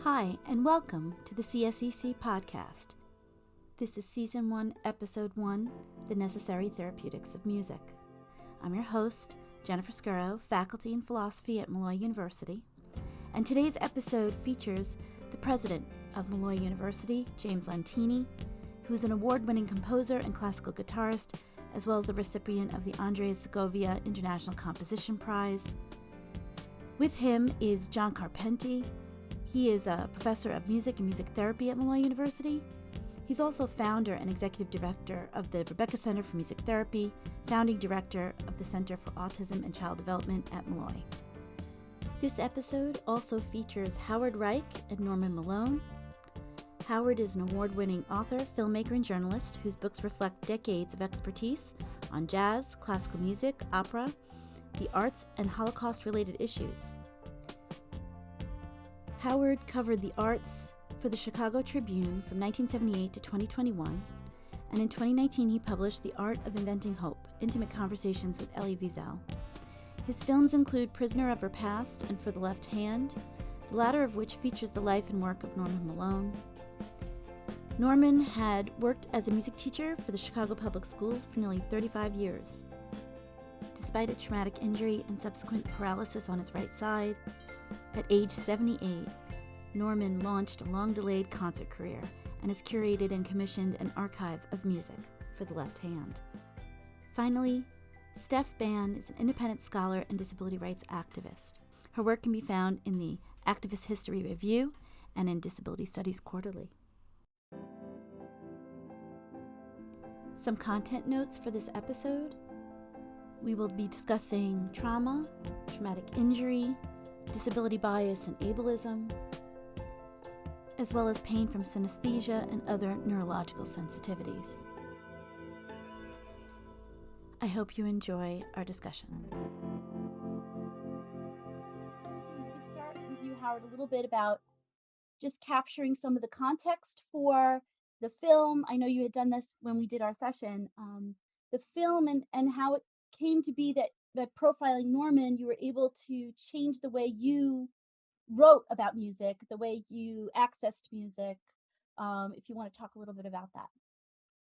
Hi, and welcome to the CSEC podcast. This is Season 1, Episode 1, The Necessary Therapeutics of Music. I'm your host, Jennifer Scuro, faculty in philosophy at Molloy University, and today's episode features the President of Molloy University, James Lentini, who is an award-winning composer and classical guitarist, as well as the recipient of the Andrés Segovia International Composition Prize. With him is John Carpente. He is a professor of music and music therapy at Molloy University. He's also founder and executive director of the Rebecca Center for Music Therapy, founding director of the Center for Autism and Child Development at Molloy. This episode also features Howard Reich and Norman Malone. Howard is an award-winning author, filmmaker, and journalist whose books reflect decades of expertise on jazz, classical music, opera, the arts, and Holocaust-related issues. Howard covered the arts for the Chicago Tribune from 1978 to 2021, and in 2019 he published The Art of Inventing Hope, Intimate Conversations with Elie Wiesel. His films include Prisoner of Her Past and For the Left Hand, the latter of which features the life and work of Norman Malone. Norman had worked as a music teacher for the Chicago Public Schools for nearly 35 years. Despite a traumatic injury and subsequent paralysis on his right side, at age 78, Norman launched a long-delayed concert career and has curated and commissioned an archive of music for the left hand. Finally, Steph Ban is an independent scholar and disability rights activist. Her work can be found in the Activist History Review and in Disability Studies Quarterly. Some content notes for this episode. We will be discussing trauma, traumatic injury, disability bias and ableism, as well as pain from synesthesia and other neurological sensitivities. I hope you enjoy our discussion. We could start with you, Howard, a little bit about just capturing some of the context for the film. I know you had done this when we did our session, the film and how it came to be that profiling Norman, you were able to change the way you wrote about music, the way you accessed music. If you want to talk a little bit about that.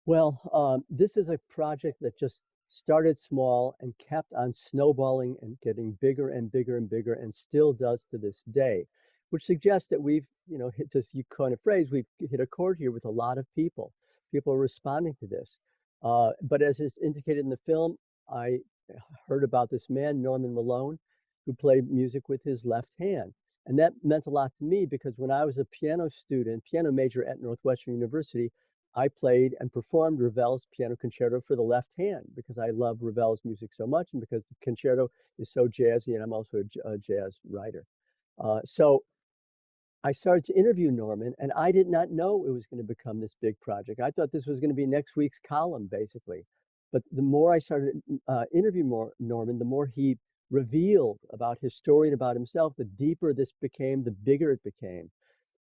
Well, this is a project that just started small and kept on snowballing and getting bigger and bigger and bigger, and still does to this day, which suggests that we've, hit this kind of phrase, we've hit a chord here with a lot of people. People are responding to this. But as is indicated in the film, I heard about this man, Norman Malone, who played music with his left hand. And that meant a lot to me because when I was a piano major at Northwestern University, I played and performed Ravel's Piano Concerto for the left hand because I love Ravel's music so much and because the concerto is so jazzy, and I'm also a jazz writer. So I started to interview Norman, and I did not know it was going to become this big project. I thought this was going to be next week's column, basically. But the more I started interviewing Norman, the more he revealed about his story and about himself, the deeper this became, the bigger it became.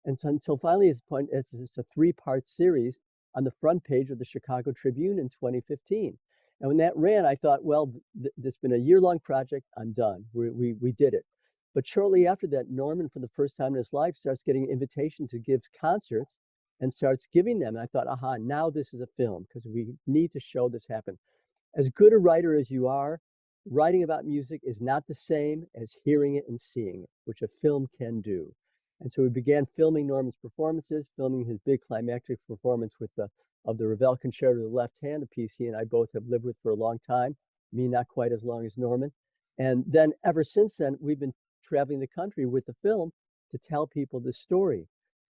And so, until finally, it's a three-part series on the front page of the Chicago Tribune in 2015. And when that ran, I thought, well, this has been a year-long project. I'm done. We did it. But shortly after that, Norman, for the first time in his life, starts getting invitations to give concerts and starts giving them. And I thought, aha, now this is a film because we need to show this happen. As good a writer as you are, writing about music is not the same as hearing it and seeing it, which a film can do. And so we began filming Norman's performances, filming his big climactic performance of the Ravel Concerto to the left hand, a piece he and I both have lived with for a long time, me not quite as long as Norman. And then ever since then, we've been traveling the country with the film to tell people this story.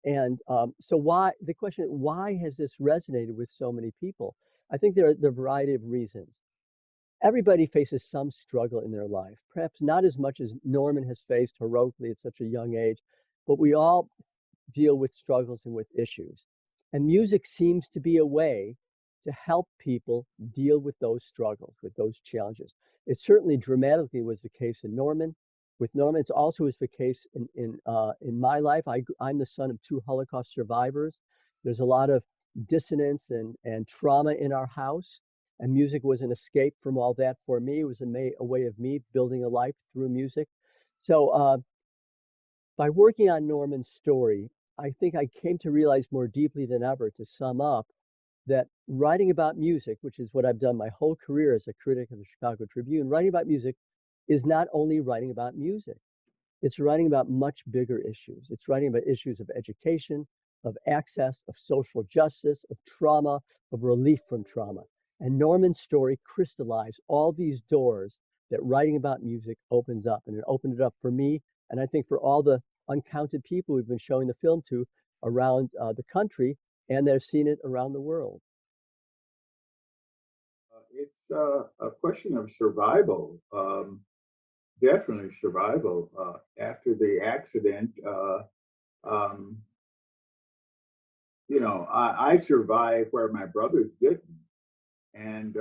And so the question is, why has this resonated with so many people? I think there are a variety of reasons. Everybody faces some struggle in their life, perhaps not as much as Norman has faced heroically at such a young age, but we all deal with struggles and with issues. And music seems to be a way to help people deal with those struggles, with those challenges. It certainly dramatically was the case in Norman. With Norman, it also is the case in my life. I'm the son of two Holocaust survivors. There's a lot of dissonance and trauma in our house, and music was an escape from all that for me. It was a way of me building a life through music. So By working on Norman's story, I think I came to realize more deeply than ever, to sum up, that writing about music, which is what I've done my whole career as a critic of the Chicago Tribune, writing about music is not only writing about music. It's writing about much bigger issues. It's writing about issues of education, of access, of social justice, of trauma, of relief from trauma. And Norman's story crystallized all these doors that writing about music opens up. And it opened it up for me, and I think for all the uncounted people we've been showing the film to around the country and that have seen it around the world. It's a question of survival. Definitely survival. After the accident, um, I survived where my brothers didn't. And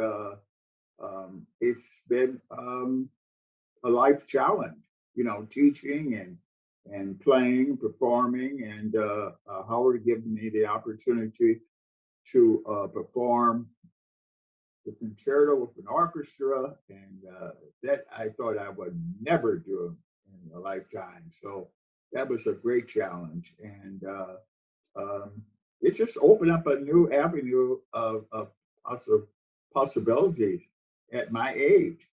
it's been a life challenge, teaching and playing, performing. And Howard given me the opportunity to perform the concerto with an orchestra, and that I thought I would never do in a lifetime. So that was a great challenge, and it just opened up a new avenue of possibilities at my age.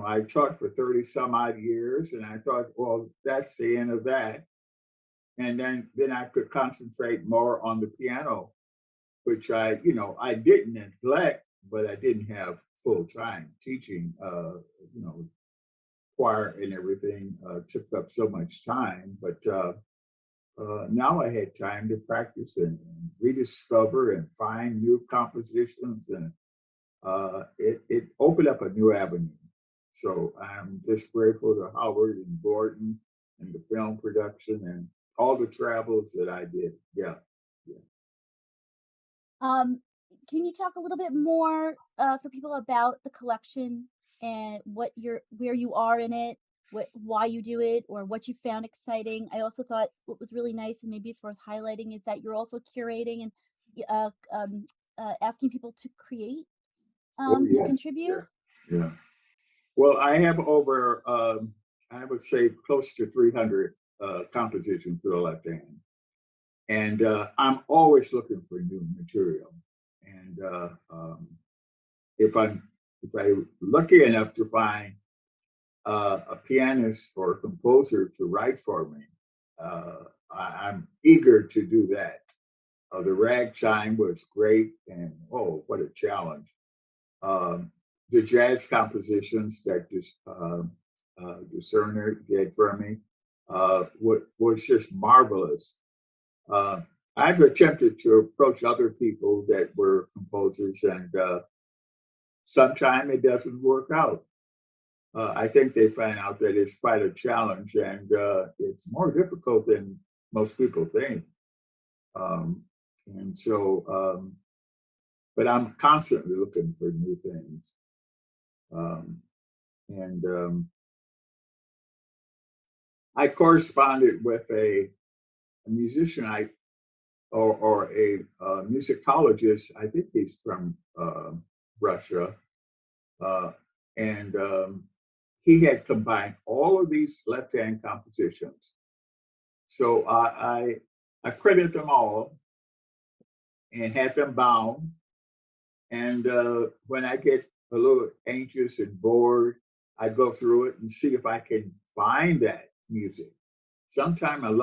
I taught for 30 some odd years, and I thought, well, that's the end of that. And then I could concentrate more on the piano, which I didn't neglect, but I didn't have full time teaching. Choir and everything took up so much time, but now I had time to practice and rediscover and find new compositions, and it opened up a new avenue. So I'm just grateful to Howard and Gordon and the film production and all the travels that I did. Yeah. Can you talk a little bit more for people about the collection and where you are in it, why you do it, or what you found exciting? I also thought what was really nice, and maybe it's worth highlighting, is that you're also curating and asking people to create, to contribute. Yeah. Well, I have over, I would say, close to 300 compositions for the left hand. And I'm always looking for new material. And if I'm lucky enough to find a pianist or a composer to write for me, I'm eager to do that. The ragtime was great, and oh, what a challenge! The jazz compositions that Discerner did for me was just marvelous. I've attempted to approach other people that were composers, and sometimes it doesn't work out. I think they find out that it's quite a challenge, and it's more difficult than most people think. And so, but I'm constantly looking for new things. And I corresponded with a musician or a musicologist. I think he's from Russia, and he had combined all of these left-hand compositions. So I credited them all and had them bound. And when I get a little anxious and bored, I go through it and see if I can find that music. Sometimes I'm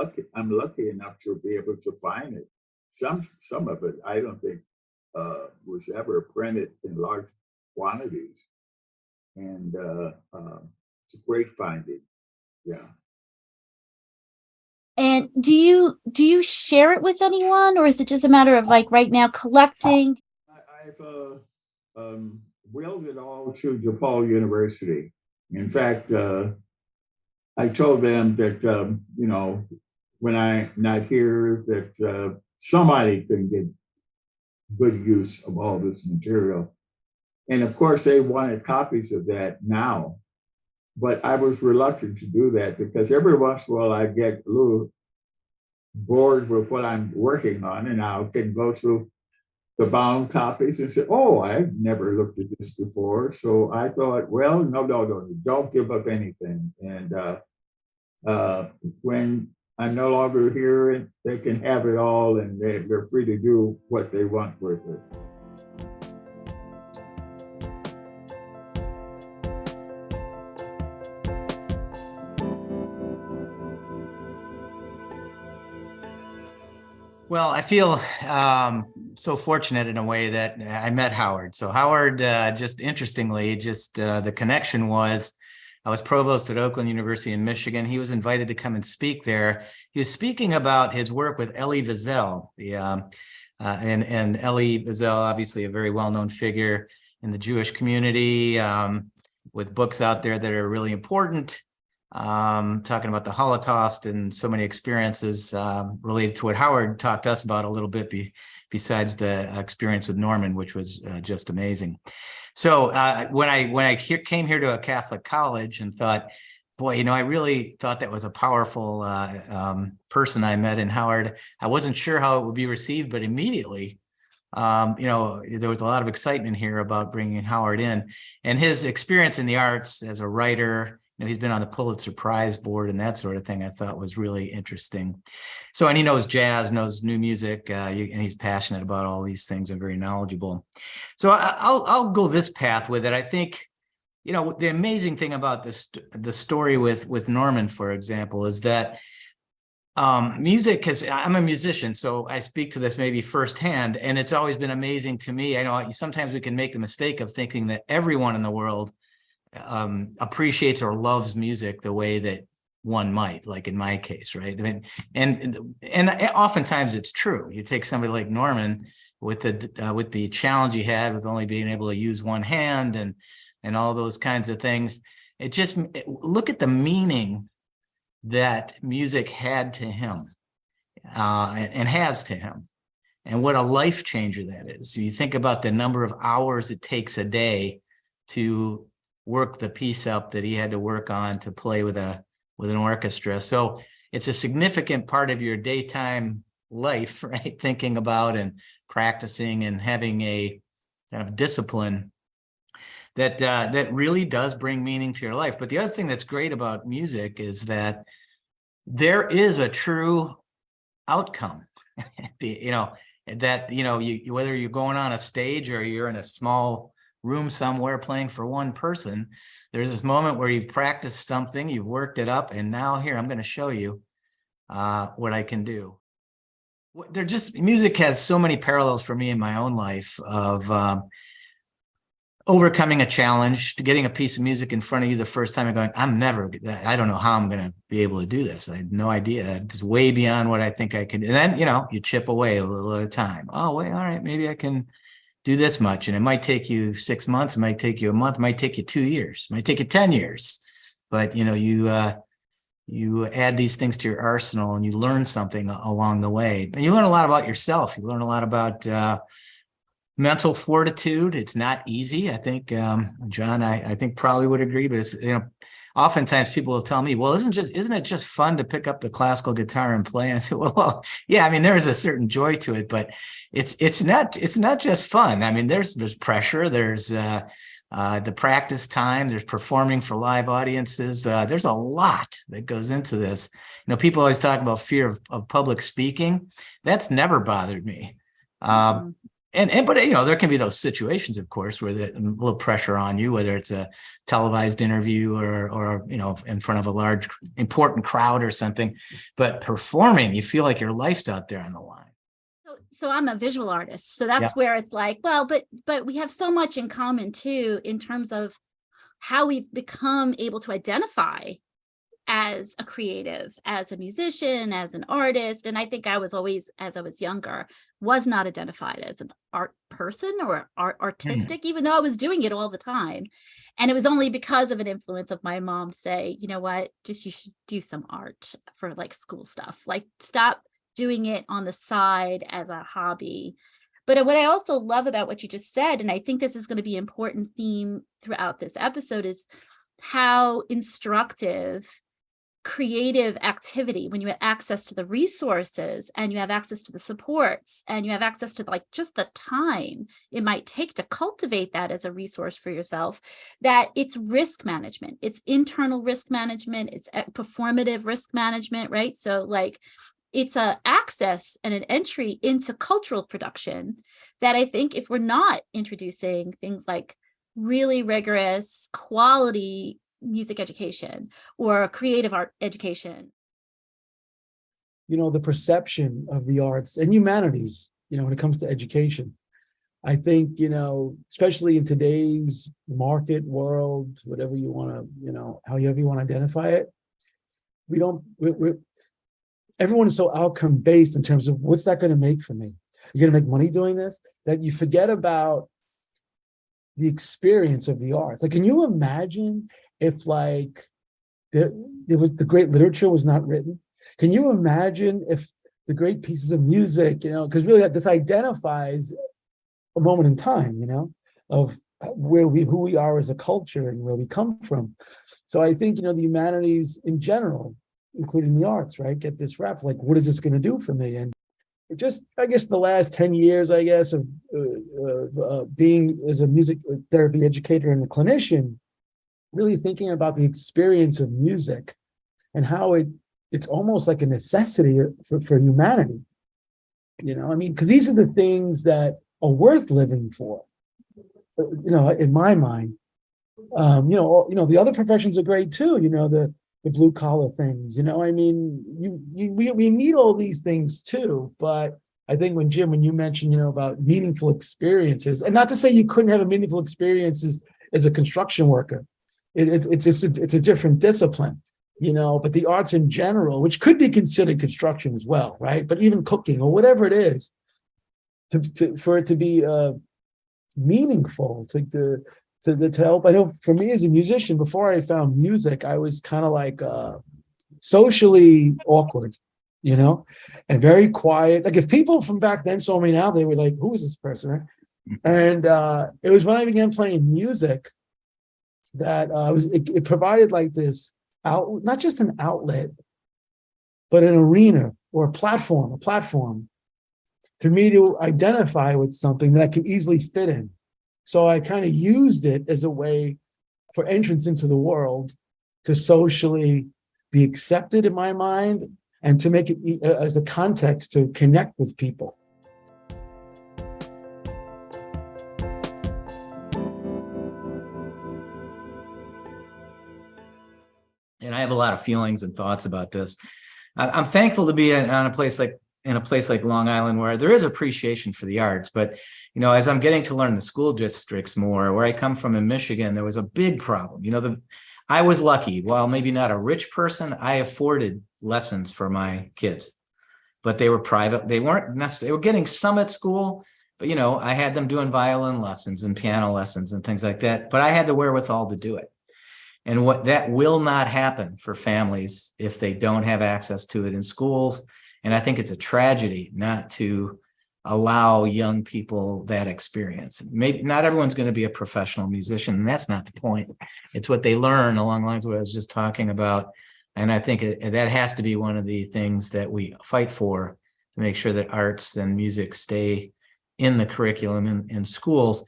lucky enough to be able to find it. Some of it I don't think was ever printed in large quantities, and it's a great finding. Yeah. And do you share it with anyone, or is it just a matter of like right now collecting? I've willed it all to DePaul University. In fact, I told them that when I'm not here, that somebody can get good use of all this material. And of course, they wanted copies of that now. But I was reluctant to do that because every once in a while I get a little bored with what I'm working on, and I can go through the bound copies and say, oh, I've never looked at this before. So I thought, well, no, don't give up anything. And when I'm no longer here, they can have it all, and they're free to do what they want with it. Well, I feel so fortunate in a way that I met Howard. So Howard, just interestingly, the connection was, I was provost at Oakland University in Michigan. He was invited to come and speak there. He was speaking about his work with Elie Wiesel, and Elie Wiesel, obviously a very well-known figure in the Jewish community, with books out there that are really important, talking about the Holocaust and so many experiences related to what Howard talked to us about a little bit, besides the experience with Norman, which was just amazing. So when I came here to a Catholic college and thought, boy, I really thought that was a powerful person I met in Howard. I wasn't sure how it would be received, but immediately, there was a lot of excitement here about bringing Howard in, and his experience in the arts as a writer. He's been on the Pulitzer Prize board and that sort of thing, I thought was really interesting. So, and he knows jazz, knows new music, and he's passionate about all these things and very knowledgeable. So I'll go this path with it. I think, the amazing thing about the story with Norman, for example, is that music I'm a musician, so I speak to this maybe firsthand, and it's always been amazing to me. I know sometimes we can make the mistake of thinking that everyone in the world appreciates or loves music the way that one might, like in my case, right? I mean, and oftentimes it's true. You take somebody like Norman with the challenge he had with only being able to use one hand and all those kinds of things. Look at the meaning that music had to him, and has to him, and what a life changer that is. So you think about the number of hours it takes a day to work the piece up that he had to work on to play with an orchestra. So it's a significant part of your daytime life, right? Thinking about and practicing and having a kind of discipline that really does bring meaning to your life. But the other thing that's great about music is that there is a true outcome. Whether you're going on a stage or you're in a small room somewhere playing for one person, there's this moment where you've practiced something, you've worked it up, and now here I'm going to show you what I can do. Music has so many parallels for me in my own life of overcoming a challenge, to getting a piece of music in front of you the first time and going, I don't know how I'm going to be able to do this. I had no idea. It's way beyond what I think I can. And then, you chip away a little at a time. Oh, wait, all right, maybe I can do this much. And it might take you 6 months, it might take you a month, it might take you 2 years, it might take you 10 years. But, you add these things to your arsenal and you learn something along the way. And you learn a lot about yourself. You learn a lot about mental fortitude. It's not easy. I think, John, I think probably would agree, but it's, oftentimes people will tell me, well, isn't it just fun to pick up the classical guitar and play? And I say, well, yeah, I mean, there is a certain joy to it, but it's not just fun. I mean, there's pressure, there's the practice time, there's performing for live audiences. There's a lot that goes into this. People always talk about fear of public speaking. That's never bothered me. But there can be those situations, of course, where there's a little pressure on you, whether it's a televised interview or in front of a large, important crowd or something. But performing, you feel like your life's out there on the line. So I'm a visual artist. So that's where it's like, well, but we have so much in common too, in terms of how we've become able to identify as a creative, as a musician, as an artist. And I think I was always, as I was younger, was not identified as an art person or artistic, even though I was doing it all the time. And it was only because of an influence of my mom say, you know what, just you should do some art for like school stuff, like stop doing it on the side as a hobby. But what I also love about what you just said, and I think this is going to be an important theme throughout this episode, is how instructive creative activity, when you have access to the resources and you have access to the supports and you have access to like just the time it might take to cultivate that as a resource for yourself, that it's risk management, it's internal risk management, it's performative risk management, right? So like it's a access and an entry into cultural production that I think if we're not introducing things like really rigorous quality music education or creative art education. The perception of the arts and humanities, when it comes to education, I think, especially in today's market world, whatever you want to, however you want to identify it, everyone is so outcome based in terms of what's that going to make for me? You're going to make money doing this, that you forget about the experience of the arts. Like, can you imagine if like there was the great literature was not written? Can you imagine if the great pieces of music, because really this identifies a moment in time, of who we are as a culture and where we come from. So I think, the humanities in general, including the arts, right, get this rap, like, what is this going to do for me? And just, I guess, the last 10 years, I guess, of being as a music therapy educator and a clinician, really thinking about the experience of music and how it's almost like a necessity for humanity. Because these are the things that are worth living for, in my mind. The other professions are great too, the blue collar things, we need all these things too. But I think when you mentioned, about meaningful experiences, and not to say you couldn't have a meaningful experience as a construction worker, it's a different discipline, but the arts in general, which could be considered construction as well, right? But even cooking or whatever it is, for it to be meaningful, to help. I know for me as a musician, before I found music, I was kind of like socially awkward, and very quiet. Like if people from back then saw me now, they were like, "Who is this person?" Right? And it was when I began playing music that it provided like this not just an outlet, but an arena or a platform for me to identify with something that I can easily fit in. So I kind of used it as a way for entrance into the world, to socially be accepted in my mind, and to make it as a context to connect with people. And I have a lot of feelings and thoughts about this. I'm thankful to be in a place like Long Island, where there is appreciation for the arts. But, as I'm getting to learn the school districts more, where I come from in Michigan, there was a big problem. I was lucky. While maybe not a rich person, I afforded lessons for my kids, but they were private. They weren't necessarily, they were getting some at school, but, I had them doing violin lessons and piano lessons and things like that. But I had the wherewithal to do it. And what that will not happen for families if they don't have access to it in schools. And I think it's a tragedy not to allow young people that experience. Maybe not everyone's going to be a professional musician, and that's not the point. It's what they learn along the lines of what I was just talking about. And I think that has to be one of the things that we fight for, to make sure that arts and music stay in the curriculum in schools.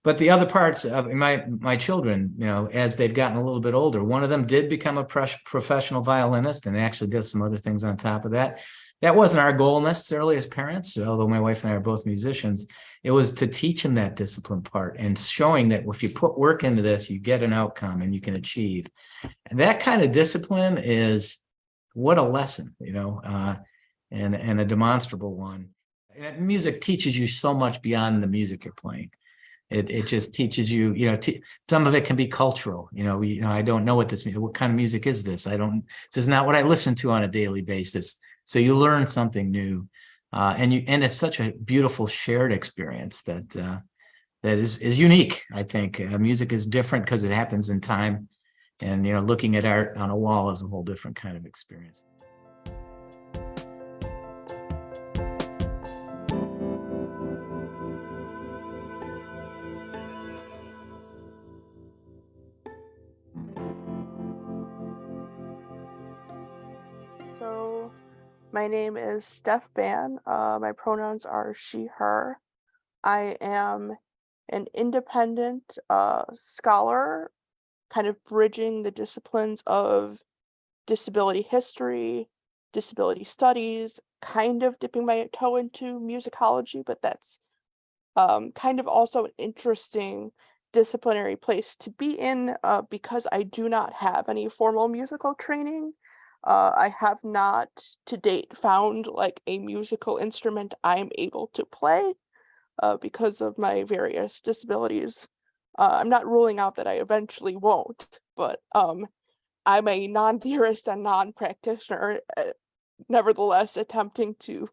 But the other parts of my children, as they've gotten a little bit older, one of them did become a professional violinist and actually does some other things on top of that. That wasn't our goal necessarily as parents, although my wife and I are both musicians. It was to teach them that discipline part and showing that if you put work into this, you get an outcome and you can achieve. And that kind of discipline is what a lesson, and a demonstrable one. And music teaches you so much beyond the music you're playing. It just teaches you, some of it can be cultural. I don't know what kind of music is this? This is not what I listen to on a daily basis. So you learn something new, and it's such a beautiful shared experience that is unique. I think music is different because it happens in time, and looking at art on a wall is a whole different kind of experience. My name is Steph Ban. My pronouns are she, her. I am an independent scholar, kind of bridging the disciplines of disability history, disability studies, kind of dipping my toe into musicology, but that's kind of also an interesting disciplinary place to be in because I do not have any formal musical training. I have not to date found like a musical instrument I'm able to play because of my various disabilities. I'm not ruling out that I eventually won't, but I'm a non-theorist and non-practitioner, nevertheless attempting to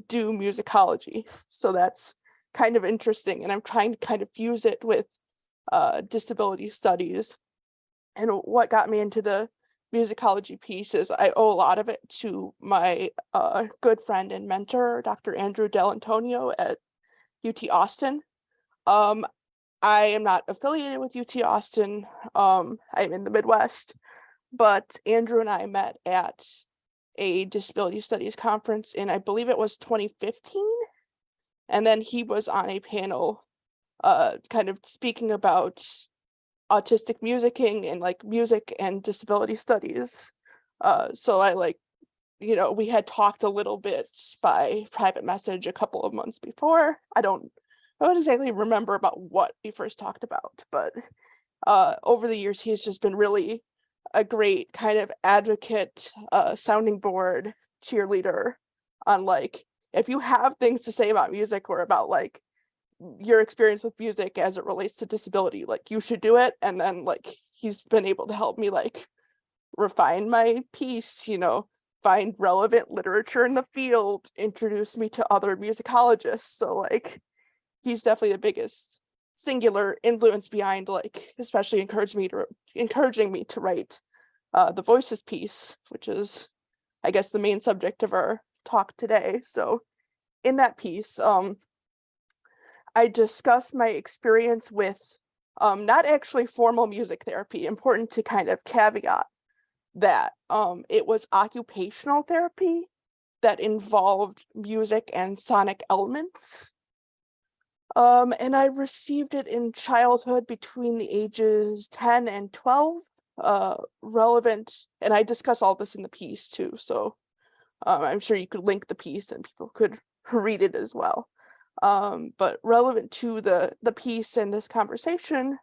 do musicology. So that's kind of interesting, and I'm trying to kind of fuse it with disability studies. And what got me into the musicology piece is I owe a lot of it to my good friend and mentor, Dr. Andrew Dell'Antonio at UT Austin. I am not affiliated with UT Austin. I'm in the Midwest, but Andrew and I met at a disability studies conference in, I believe it was 2015. And then he was on a panel kind of speaking about autistic musicking and like music and disability studies. So I we had talked a little bit by private message a couple of months before. I don't exactly remember about what we first talked about, but over the years, he's just been really a great kind of advocate, sounding board, cheerleader on like, if you have things to say about music or about like your experience with music as it relates to disability, like you should do it. And then like, he's been able to help me like refine my piece, find relevant literature in the field, introduce me to other musicologists. So like, he's definitely the biggest singular influence behind like, especially encouraging me to write the voices piece, which is, I guess, the main subject of our talk today. So in that piece, I discuss my experience with not actually formal music therapy. Important to kind of caveat that it was occupational therapy that involved music and sonic elements. And I received it in childhood between the ages 10 and 12, relevant, and I discuss all this in the piece too, so I'm sure you could link the piece and people could read it as well. But relevant to the piece and this conversation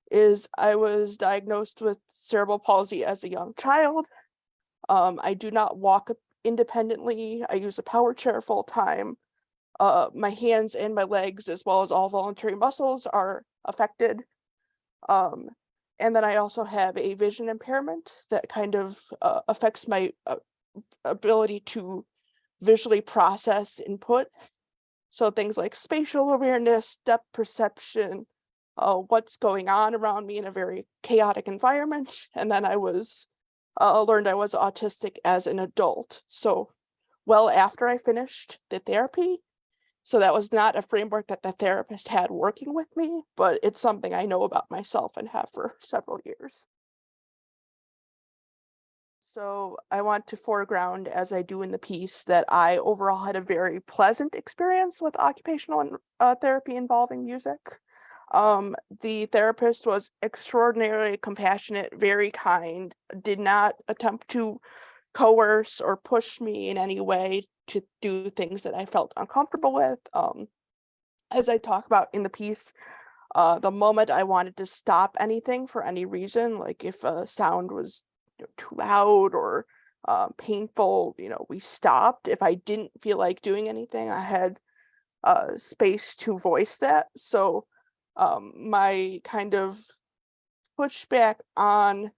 is I was diagnosed with cerebral palsy as a young child. I do not walk independently. I use a power chair full time. My hands and my legs, as well as all voluntary muscles, are affected. And then I also have a vision impairment that kind of affects my ability to visually process input. So things like spatial awareness, depth perception, what's going on around me in a very chaotic environment. And then I learned I was autistic as an adult. So well after I finished the therapy. So that was not a framework that the therapist had working with me, but it's something I know about myself and have for several years. So I want to foreground, as I do in the piece, that I overall had a very pleasant experience with occupational therapy involving music. The therapist was extraordinarily compassionate, very kind, did not attempt to coerce or push me in any way to do things that I felt uncomfortable with. As I talk about in the piece, the moment I wanted to stop anything for any reason, like if a sound was too loud or painful, we stopped. If I didn't feel like doing anything, I had space to voice that. So my kind of pushback on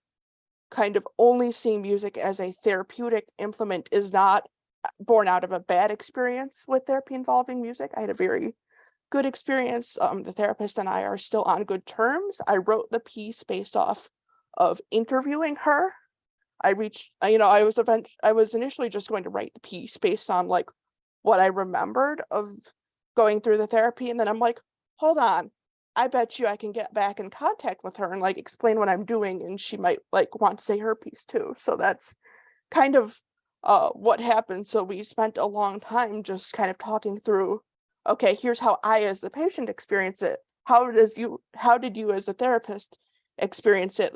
kind of only seeing music as a therapeutic implement is not born out of a bad experience with therapy involving music. I had a very good experience. The therapist and I are still on good terms. I wrote the piece based off of interviewing her. I was initially just going to write the piece based on like what I remembered of going through the therapy. And then I'm like, hold on, I bet you I can get back in contact with her and like explain what I'm doing. And she might like want to say her piece too. So that's kind of what happened. So we spent a long time just kind of talking through, okay, here's how I as the patient experience it. How did you as a therapist experience it?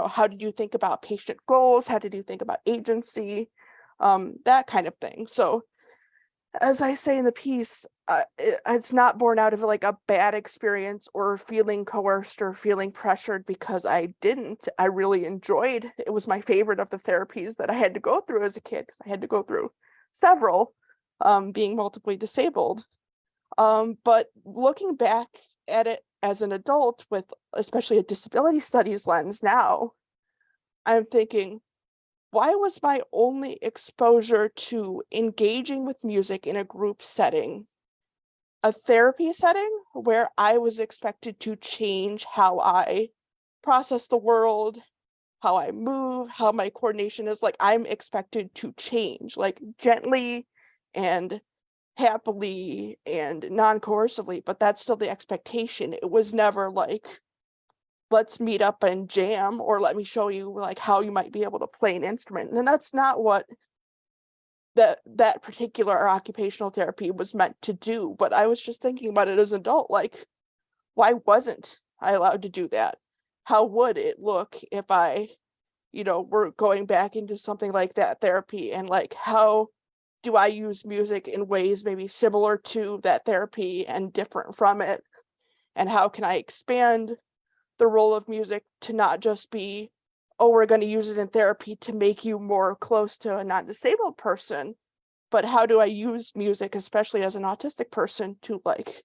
How did you think about patient goals? How did you think about agency? That kind of thing. So as I say in the piece, it's not born out of like a bad experience or feeling coerced or feeling pressured, because I didn't. I really enjoyed. It was my favorite of the therapies that I had to go through as a kid, because I had to go through several, being multiply disabled. But looking back at it as an adult with especially a disability studies lens now, I'm thinking, why was my only exposure to engaging with music in a group setting a therapy setting where I was expected to change how I process the world, how I move, how my coordination is? Like, I'm expected to change, like gently and happily and non-coercively, but that's still the expectation. It was never like, let's meet up and jam, or let me show you like how you might be able to play an instrument. And that's not what that particular occupational therapy was meant to do. But I was just thinking about it as an adult, like, why wasn't I allowed to do that? How would it look if I, were going back into something like that therapy? And like, how do I use music in ways maybe similar to that therapy and different from it? And how can I expand the role of music to not just be, oh, we're going to use it in therapy to make you more close to a non-disabled person, but how do I use music, especially as an autistic person, to like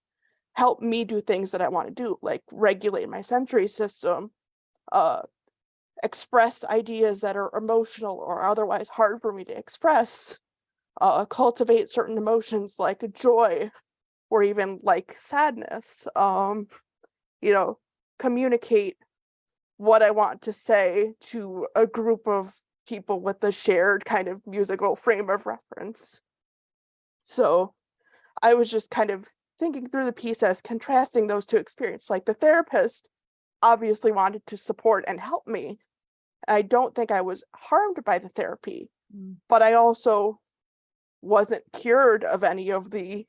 help me do things that I want to do, like regulate my sensory system, express ideas that are emotional or otherwise hard for me to express, cultivate certain emotions like joy or even like sadness, communicate what I want to say to a group of people with a shared kind of musical frame of reference. So I was just kind of thinking through the piece as contrasting those two experiences. Like, the therapist obviously wanted to support and help me. I don't think I was harmed by the therapy, but I also wasn't cured of any of the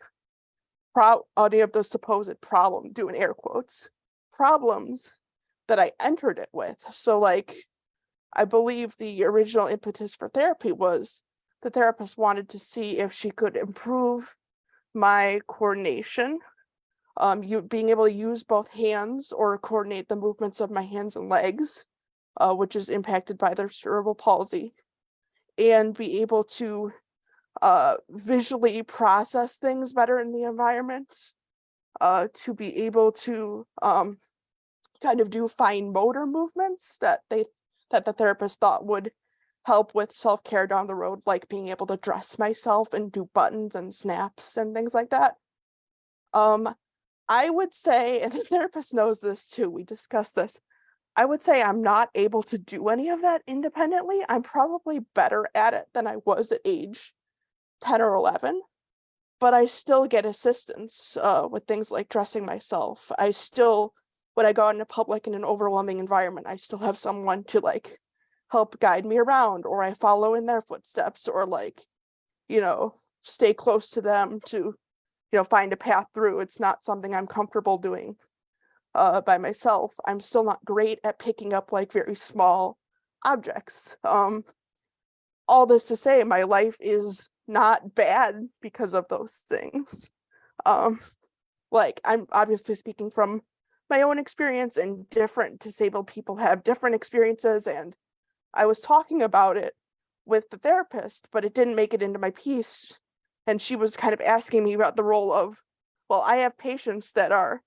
supposed problem, doing air quotes, problems that I entered it with. So like, I believe the original impetus for therapy was the therapist wanted to see if she could improve my coordination, being able to use both hands or coordinate the movements of my hands and legs, which is impacted by their cerebral palsy, and be able to visually process things better in the environment, to be able to kind of do fine motor movements that the therapist thought would help with self-care down the road, like being able to dress myself and do buttons and snaps and things like that. I would say, and the therapist knows this too, we discussed this, I would say I'm not able to do any of that independently. I'm probably better at it than I was at age 10 or 11, but I still get assistance with things like dressing myself. I still, when I go out into public in an overwhelming environment, I still have someone to like help guide me around, or I follow in their footsteps, or like, stay close to them to, find a path through. It's not something I'm comfortable doing by myself. I'm still not great at picking up like very small objects. All this to say, my life is not bad because of those things. Like, I'm obviously speaking from my own experience, and different disabled people have different experiences, and I was talking about it with the therapist, but it didn't make it into my piece. And she was kind of asking me about the role of, well, I have patients that are,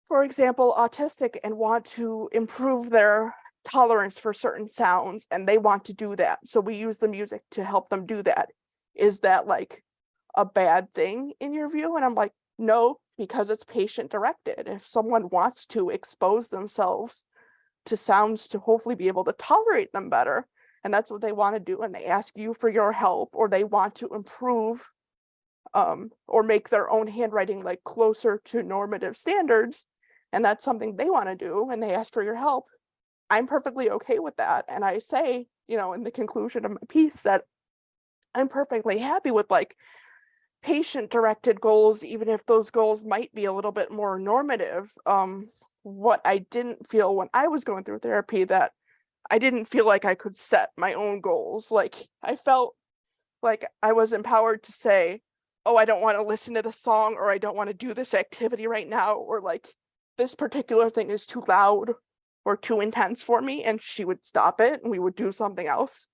for example, autistic and want to improve their tolerance for certain sounds, and they want to do that. So we use the music to help them do that. Is that like a bad thing in your view? And I'm like, no, because it's patient directed. If someone wants to expose themselves to sounds to hopefully be able to tolerate them better, and that's what they want to do, and they ask you for your help, or they want to improve or make their own handwriting like closer to normative standards, and that's something they want to do, and they ask for your help, I'm perfectly okay with that. And I say, in the conclusion of my piece, that I'm perfectly happy with like patient-directed goals, even if those goals might be a little bit more normative. What I didn't feel when I was going through therapy, that I didn't feel like I could set my own goals. Like I felt like I was empowered to say, oh, I don't want to listen to this song, or I don't want to do this activity right now, or like this particular thing is too loud or too intense for me, and she would stop it and we would do something else.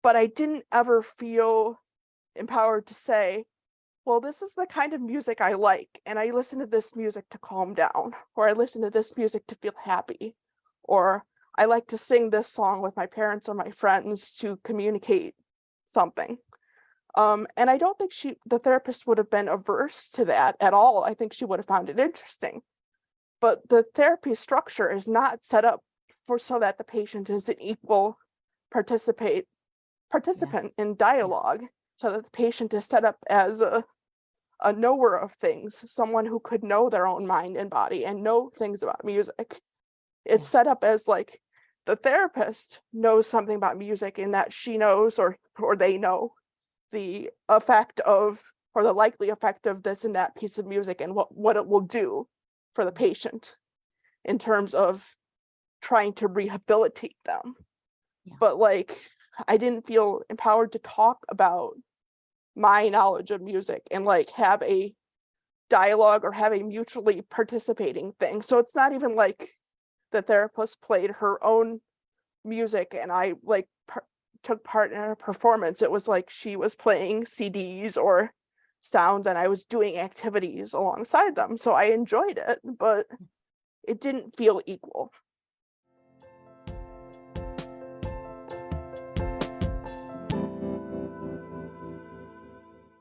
But I didn't ever feel empowered to say, well, this is the kind of music I like, and I listen to this music to calm down, or I listen to this music to feel happy, or I like to sing this song with my parents or my friends to communicate something. And I don't think the therapist would have been averse to that at all. I think she would have found it interesting. But the therapy structure is not set up so that the patient is an equal participant in dialogue, so that the patient is set up as a knower of things, someone who could know their own mind and body and know things about music. It's set up as like the therapist knows something about music, in that she knows or they know the effect of, or the likely effect of this and that piece of music, and what it will do for the patient in terms of trying to rehabilitate them. Yeah. But like, I didn't feel empowered to talk about my knowledge of music and like have a dialogue or have a mutually participating thing. So it's not even like the therapist played her own music and I like took part in a performance. It was like she was playing CDs or sounds and I was doing activities alongside them. So I enjoyed it, but it didn't feel equal.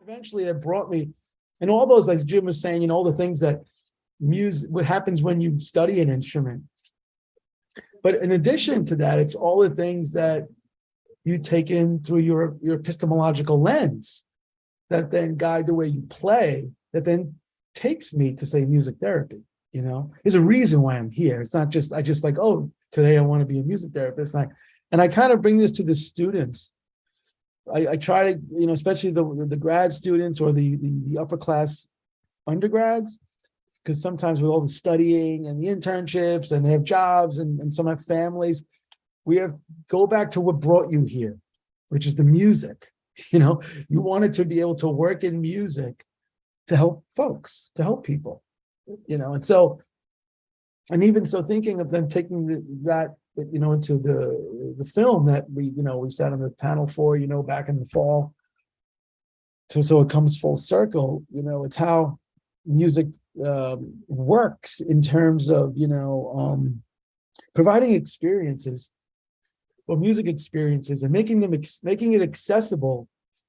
Eventually it brought me, and all those, like Jim was saying, all the things that music, what happens when you study an instrument. But in addition to that, it's all the things that you take in through your epistemological lens that then guide the way you play, that then takes me to say music therapy. There's a reason why I'm here. It's not just, I just like, oh, today I want to be a music therapist. And I kind of bring this to the students. I try to, especially the grad students or the upper class undergrads, because sometimes with all the studying and the internships and they have jobs and some have families, go back to what brought you here, which is the music. You wanted to be able to work in music to help folks, to help people, and so, and even so, thinking of then taking that into the film that we sat on the panel for, back in the fall. So it comes full circle, it's how music works in terms of, providing experiences, music experiences, and making it accessible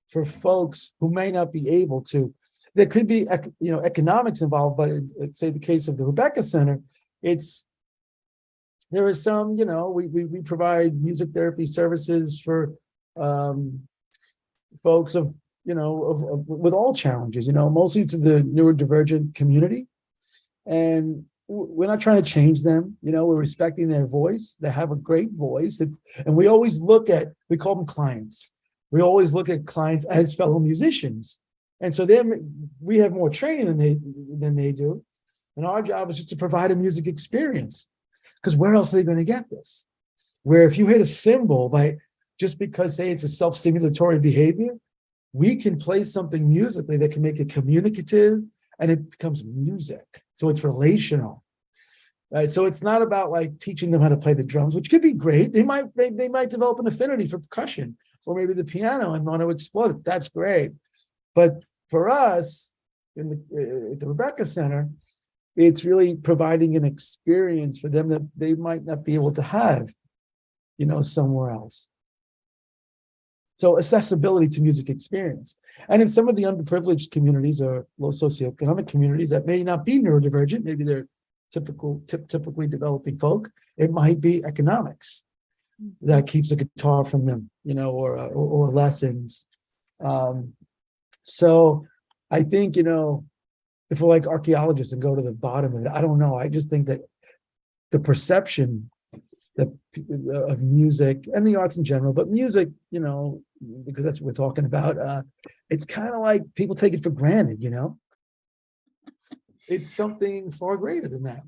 for folks who may not be able to. There could be, economics involved, but let's say the case of the Rebecca Center, there is some, we provide music therapy services for folks with all challenges, mostly to the neurodivergent community. And we're not trying to change them, we're respecting their voice. They have a great voice. And we always we call them clients. We always look at clients as fellow musicians. And so we have more training than they do. And our job is just to provide a music experience. Because where else are they going to get this? Where if you hit a cymbal just because, say, it's a self-stimulatory behavior, we can play something musically that can make it communicative and it becomes music. So it's relational. Right? So it's not about like teaching them how to play the drums, which could be great. They might develop an affinity for percussion or maybe the piano and want to explode it. That's great. But for us at the Rebecca Center, it's really providing an experience for them that they might not be able to have, somewhere else. So accessibility to music experience. And in some of the underprivileged communities or low socioeconomic communities that may not be neurodivergent, maybe they're typically developing folk, it might be economics that keeps a guitar from them, or lessons. So I think, if we're like archaeologists and go to the bottom of it, I don't know. I just think that the perception of music and the arts in general, but music, because that's what we're talking about. It's kind of like people take it for granted, It's something far greater than that,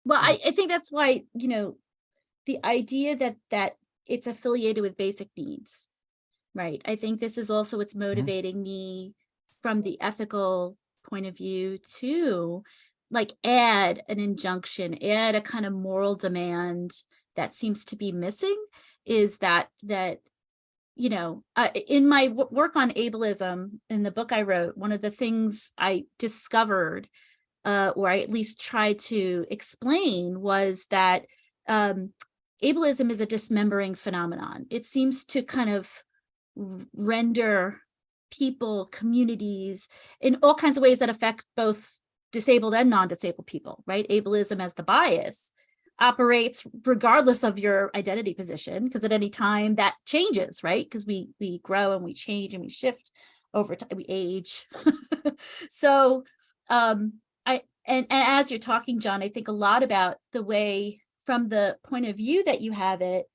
Well, I think that's why, the idea that it's affiliated with basic needs, right? I think this is also what's motivating me from the ethical point of view to add an injunction, add a kind of moral demand that seems to be missing, is that in my work on ableism, in the book I wrote, one of the things I discovered, or I at least tried to explain, was that ableism is a dismembering phenomenon. It seems to kind of render people, communities, in all kinds of ways that affect both disabled and non-disabled people, right? Ableism as the bias operates regardless of your identity position, because at any time that changes, right? Because we grow and we change and we shift over time, we age. So and as you're talking, John, I think a lot about the way, from the point of view that you have it,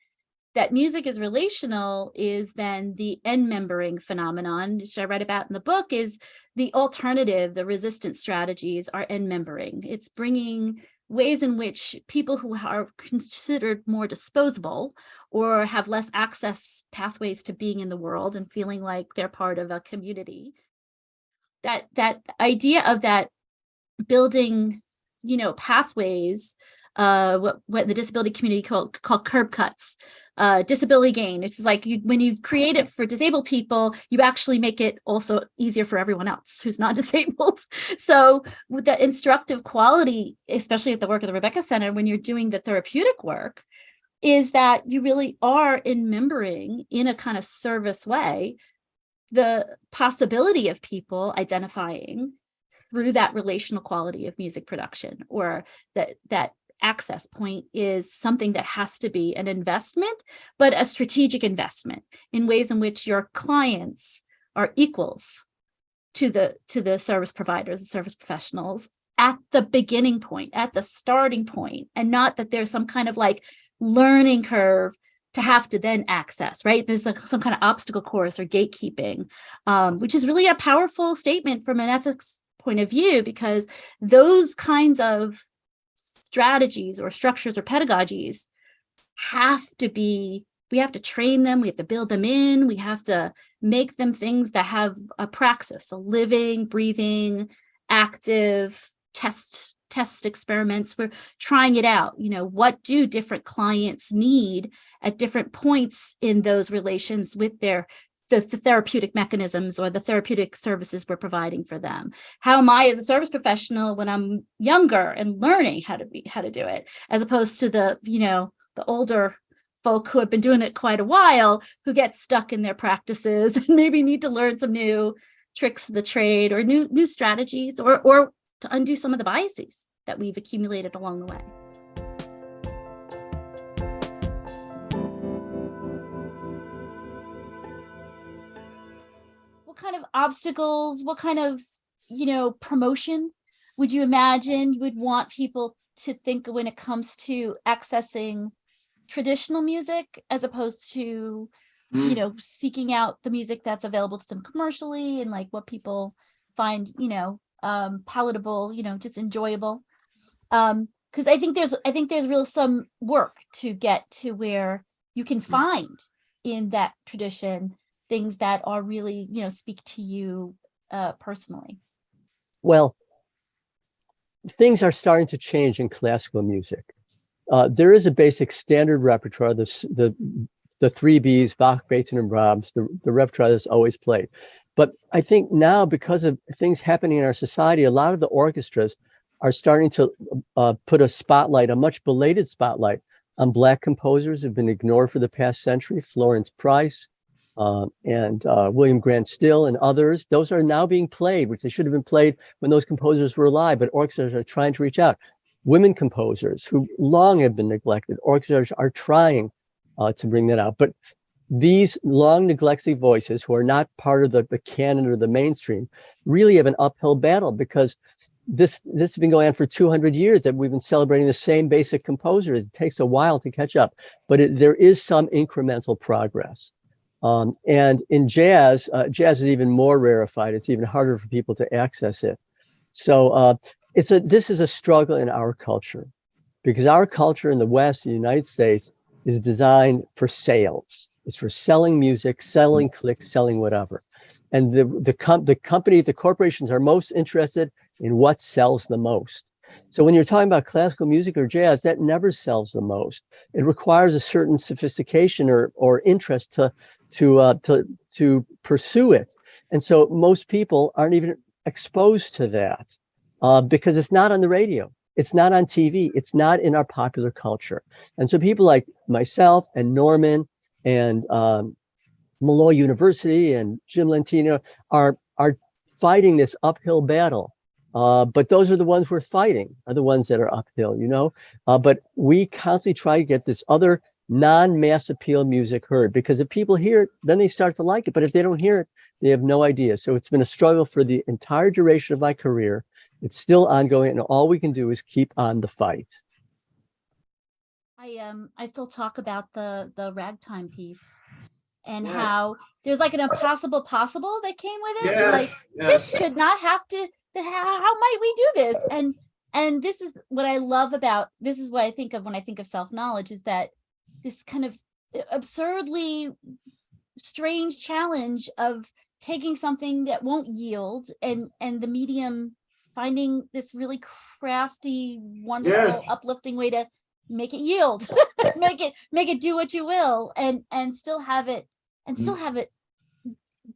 that music is relational is then the end-membering phenomenon, which I read about in the book, is the alternative, the resistant strategies are end-membering. It's bringing ways in which people who are considered more disposable or have less access pathways to being in the world and feeling like they're part of a community, that idea of that building, pathways, what the disability community called curb cuts, disability gain. It's like when you create it for disabled people, you actually make it also easier for everyone else who's not disabled. So with the instructive quality, especially at the work of the Rebecca Center, when you're doing the therapeutic work, is that you really are enmembering in a kind of service way the possibility of people identifying through that relational quality of music production, or that access point is something that has to be an investment, but a strategic investment in ways in which your clients are equals to the service providers, the service professionals at the beginning point, at the starting point, and not that there's some kind of learning curve to have to then access, right? There's some kind of obstacle course or gatekeeping, which is really a powerful statement from an ethics point of view, because those kinds of strategies or structures or pedagogies we have to train them, we have to build them in, we have to make them things that have a praxis, a living, breathing, active test experiments. We're trying it out. What do different clients need at different points in those relations with the therapeutic mechanisms or the therapeutic services we're providing for them? How am I as a service professional when I'm younger and learning how to do it, as opposed to the older folk who have been doing it quite a while, who get stuck in their practices and maybe need to learn some new tricks of the trade or new strategies, or to undo some of the biases that we've accumulated along the way. What kind of obstacles, what kind of, promotion would you imagine you would want people to think when it comes to accessing traditional music, as opposed to, seeking out the music that's available to them commercially, and what people find, palatable, just enjoyable? Because I think there's real some work to get to where you can find in that tradition things that are really, speak to you personally. Well, things are starting to change in classical music. There is a basic standard repertoire, the 3 Bs, Bach, Beethoven, and Brahms, the repertoire that's always played. But I think now, because of things happening in our society, a lot of the orchestras are starting to put a much belated spotlight on Black composers who've been ignored for the past century. Florence Price and William Grant Still and others. Those are now being played, which they should have been played when those composers were alive, but orchestras are trying to reach out. Women composers who long have been neglected, orchestras are trying to bring that out. But these long neglected voices, who are not part of the canon or the mainstream, really have an uphill battle, because this has been going on for 200 years that we've been celebrating the same basic composers. It takes a while to catch up, but there is some incremental progress. And in jazz, jazz is even more rarefied. It's even harder for people to access it. So this is a struggle in our culture, because our culture in the West, the United States, is designed for sales. It's for selling music, selling clicks, selling whatever. And the corporations are most interested in what sells the most. So when you're talking about classical music or jazz, that never sells the most. It requires a certain sophistication or interest to pursue it. And so most people aren't even exposed to that because it's not on the radio. It's not on TV. It's not in our popular culture. And so people like myself and Norman and Molloy University and Jim Lentini are fighting this uphill battle. But those are the ones we're fighting, are the ones that are uphill, you know. But we constantly try to get this other non-mass appeal music heard, because if people hear it, then they start to like it. But if they don't hear it, they have no idea. So it's been a struggle for the entire duration of my career. It's still ongoing, and all we can do is keep on the fight. I still talk about the ragtime piece and how there's like an impossible possible that came with it. Like this should not have to. How might we do this? And this is what I love about this is what I think of when I think of self-knowledge, is that this kind of absurdly strange challenge of taking something that won't yield and the medium finding this really crafty, wonderful, uplifting way to make it yield, make it do what you will, and still have it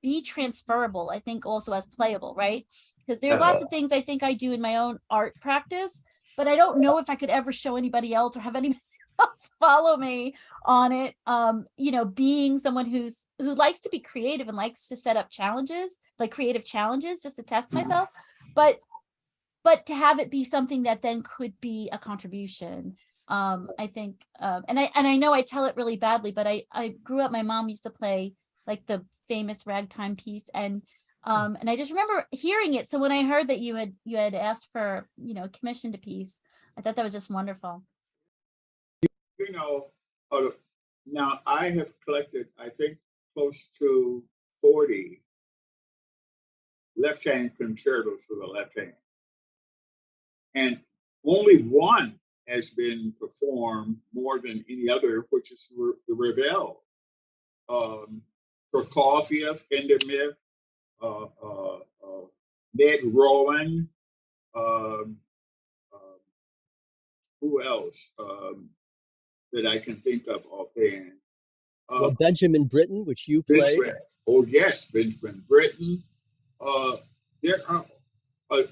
be transferable. I think also as playable, right? Because there's lots of things I think I do in my own art practice, but I don't know if I could ever show anybody else or have anybody else follow me on it. You know, being someone who likes to be creative and likes to set up challenges, like creative challenges, just to test myself, but to have it be something that then could be a contribution. I think, and I know I tell it really badly, but I grew up, my mom used to play like the famous ragtime piece, and I just remember hearing it. So when I heard that you had asked for, you know, commissioned a piece, I thought that was just wonderful. You know, now I have collected, I think, close to 40 left-hand concertos for the left hand. And only one has been performed more than any other, which is the Ravel. Prokofiev, Hindemith, Ned Rowan, who else that I can think of offhand? Well, Benjamin Britten, which you played. Oh yes, Benjamin Britten. There are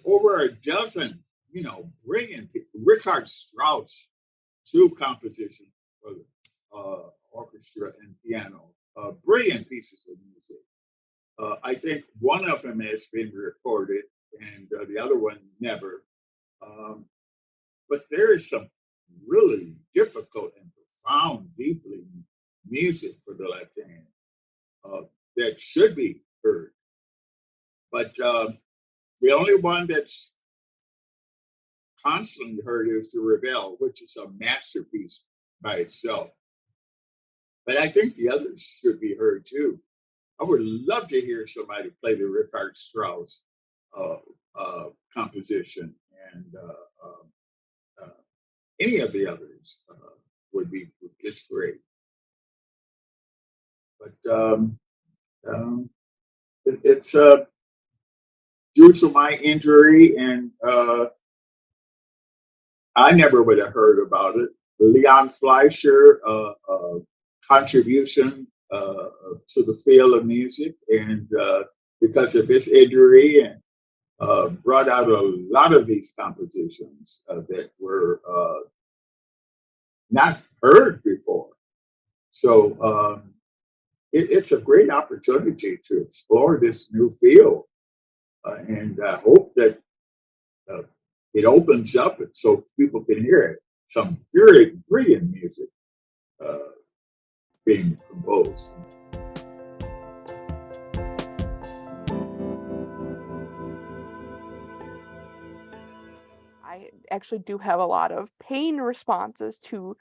over a dozen, you know, brilliant people. Richard Strauss, 2 compositions for the orchestra and piano. Brilliant pieces of music. I think one of them has been recorded, and the other one never. But there is some really difficult and profound, deeply music for the left hand that should be heard. But the only one that's constantly heard is the Ravel, which is a masterpiece by itself. But I think the others should be heard too. I would love to hear somebody play the Richard Strauss composition, and any of the others would be just great. But it's due to my injury, and I never would have heard about it. Leon Fleischer contribution to the field of music, and because of his injury, and brought out a lot of these compositions that were not heard before. So it's a great opportunity to explore this new field, and I hope that it opens up so people can hear it. Some very brilliant music being composed. actually do have a lot of pain responses to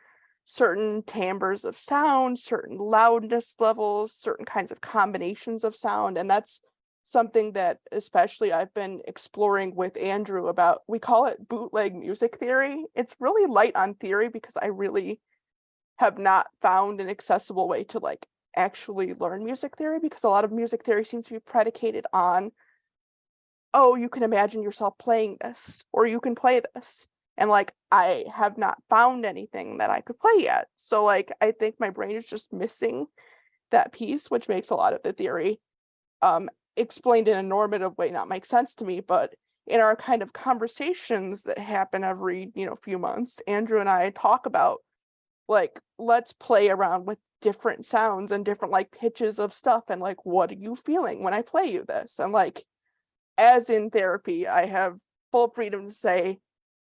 certain timbres of sound, certain loudness levels, certain kinds of combinations of sound. And that's something that especially I've been exploring with Andrew about. We call it bootleg music theory. It's really light on theory because I really have not found an accessible way to like actually learn music theory, because a lot of music theory seems to be predicated on, oh, you can imagine yourself playing this, or you can play this. And like, I have not found anything that I could play yet. So like, I think my brain is just missing that piece, which makes a lot of the theory explained in a normative way not make sense to me. But in our kind of conversations that happen every, few months, Andrew and I talk about like, let's play around with different sounds and different like pitches of stuff. And like, what are you feeling when I play you this? And like, as in therapy, I have full freedom to say,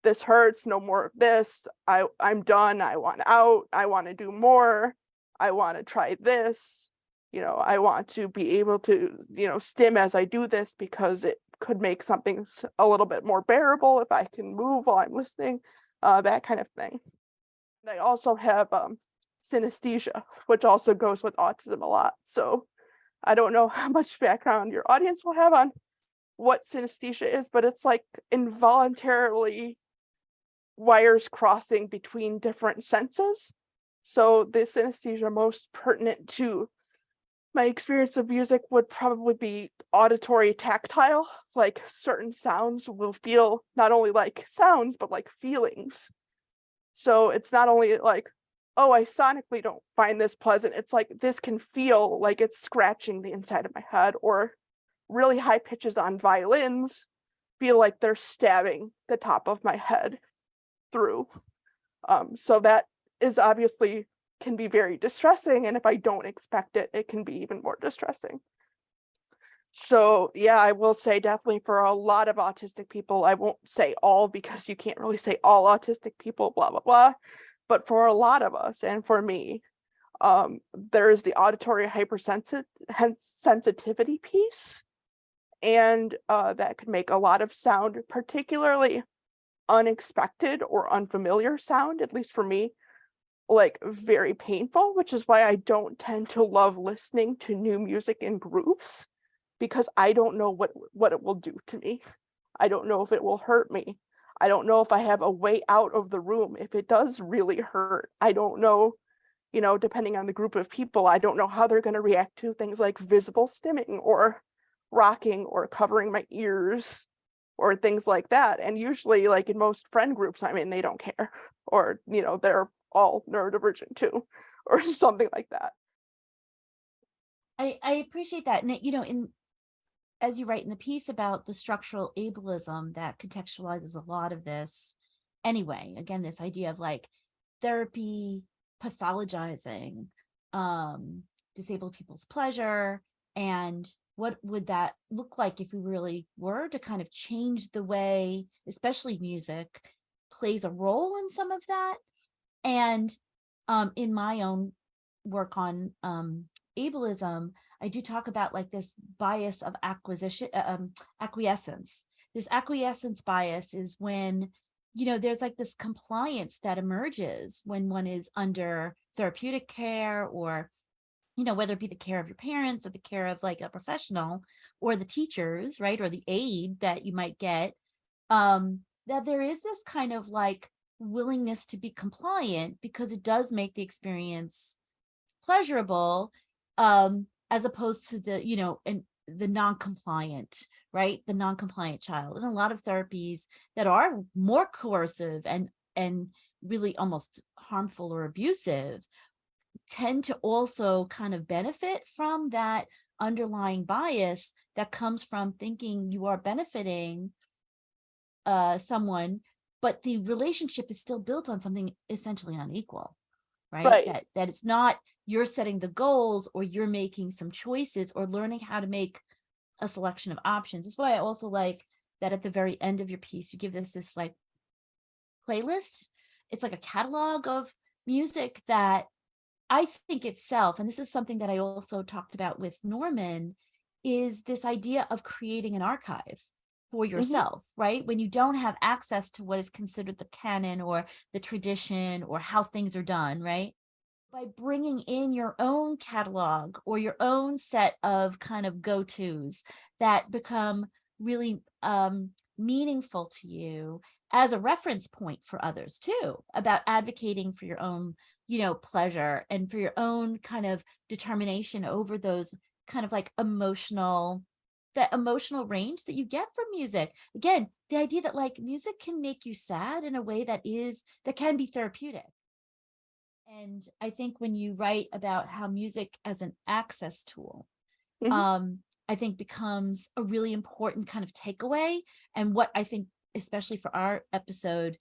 this hurts, no more of this. I'm done. I want out. I want to do more. I want to try this. I want to be able to, stim as I do this, because it could make something a little bit more bearable if I can move while I'm listening, that kind of thing. And I also have synesthesia, which also goes with autism a lot. So I don't know how much background your audience will have on what synesthesia is, but it's like involuntarily wires crossing between different senses. So the synesthesia most pertinent to my experience of music would probably be auditory tactile. Like certain sounds will feel not only like sounds, but like feelings. So it's not only like, oh, I sonically don't find this pleasant. It's like, this can feel like it's scratching the inside of my head, or really high pitches on violins feel like they're stabbing the top of my head through. So that is obviously can be very distressing. And if I don't expect it, it can be even more distressing. So yeah, I will say definitely for a lot of autistic people, I won't say all because you can't really say all autistic people, blah, blah, blah. But for a lot of us, and for me, there is the auditory hypersensitivity piece. And that could make a lot of sound, particularly unexpected or unfamiliar sound, at least for me, like very painful, which is why I don't tend to love listening to new music in groups, because I don't know what it will do to me. I don't know if it will hurt me. I don't know if I have a way out of the room if it does really hurt. I don't know, depending on the group of people, I don't know how they're going to react to things like visible stimming or rocking or covering my ears or things like that. And usually, like in most friend groups I'm in, they don't care, or they're all neurodivergent too, or something like that. I appreciate that. And as you write in the piece about the structural ableism that contextualizes a lot of this anyway, again, this idea of like therapy pathologizing disabled people's pleasure, and what would that look like if we really were to kind of change the way, especially music, plays a role in some of that. And in my own work on ableism, I do talk about like this bias of acquiescence. This acquiescence bias is when, there's like this compliance that emerges when one is under therapeutic care, or, whether it be the care of your parents or the care of like a professional or the teachers, right? Or the aid that you might get, that there is this kind of like willingness to be compliant because it does make the experience pleasurable, as opposed to the, and the non-compliant, right? The non-compliant child. And a lot of therapies that are more coercive and really almost harmful or abusive tend to also kind of benefit from that underlying bias that comes from thinking you are benefiting someone, but the relationship is still built on something essentially unequal, right? That it's not you're setting the goals, or you're making some choices, or learning how to make a selection of options. That's why I also like that at the very end of your piece, you give this like playlist. It's like a catalog of music that I think itself, and this is something that I also talked about with Norman, is this idea of creating an archive for yourself, right? When you don't have access to what is considered the canon or the tradition or how things are done, right? By bringing in your own catalog or your own set of kind of go-tos that become really meaningful to you as a reference point for others too, about advocating for your own, pleasure and for your own kind of determination over those kind of like that emotional range that you get from music. Again, the idea that like music can make you sad in a way that can be therapeutic. And I think when you write about how music as an access tool, I think becomes a really important kind of takeaway. And what I think, especially for our episode,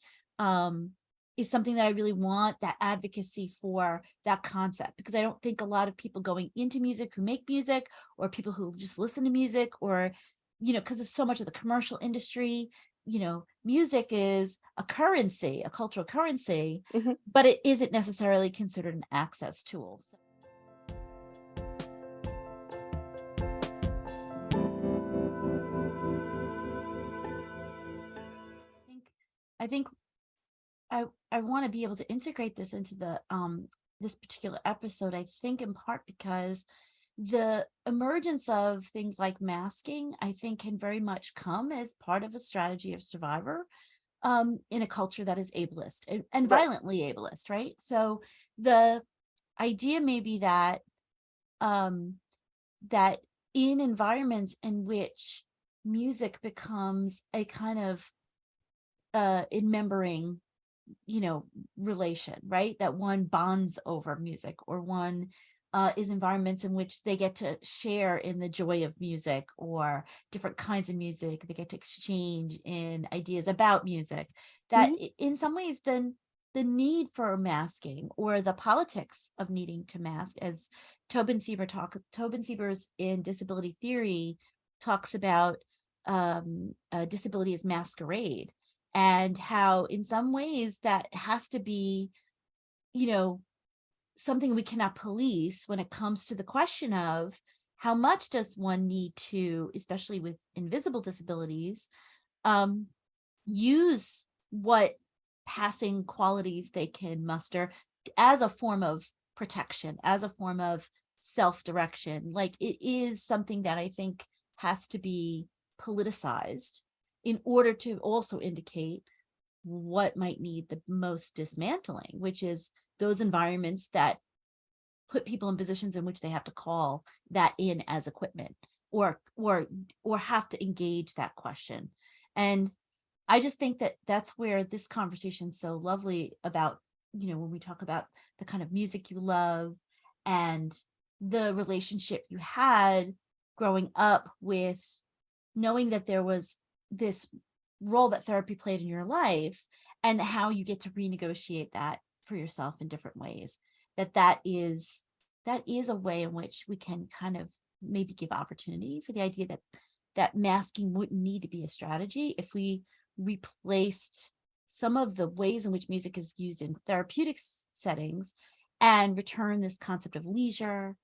is something that I really want that advocacy for that concept, because I don't think a lot of people going into music who make music or people who just listen to music or, because of so much of the commercial industry, music is a currency, a cultural currency, but it isn't necessarily considered an access tool. I think I want to be able to integrate this into the this particular episode, I think in part because the emergence of things like masking, I think, can very much come as part of a strategy of survivor in a culture that is ableist and violently ableist, right? So the idea may be that that in environments in which music becomes a kind of enmembering, relation, right? That one bonds over music, or one is environments in which they get to share in the joy of music or different kinds of music. They get to exchange in ideas about music. That in some ways, then the need for masking or the politics of needing to mask, as Tobin Siebers in Disability Theory talks about disability as masquerade, and how in some ways that has to be, something we cannot police when it comes to the question of how much does one need to, especially with invisible disabilities, use what passing qualities they can muster as a form of protection, as a form of self-direction. Like, it is something that I think has to be politicized in order to also indicate what might need the most dismantling, which is those environments that put people in positions in which they have to call that in as equipment, or have to engage that question. And I just think that that's where this conversation is so lovely about, when we talk about the kind of music you love and the relationship you had growing up with knowing that there was this role that therapy played in your life, and how you get to renegotiate that for yourself in different ways. That is a way in which we can kind of maybe give opportunity for the idea that masking wouldn't need to be a strategy if we replaced some of the ways in which music is used in therapeutic settings and return this concept of leisure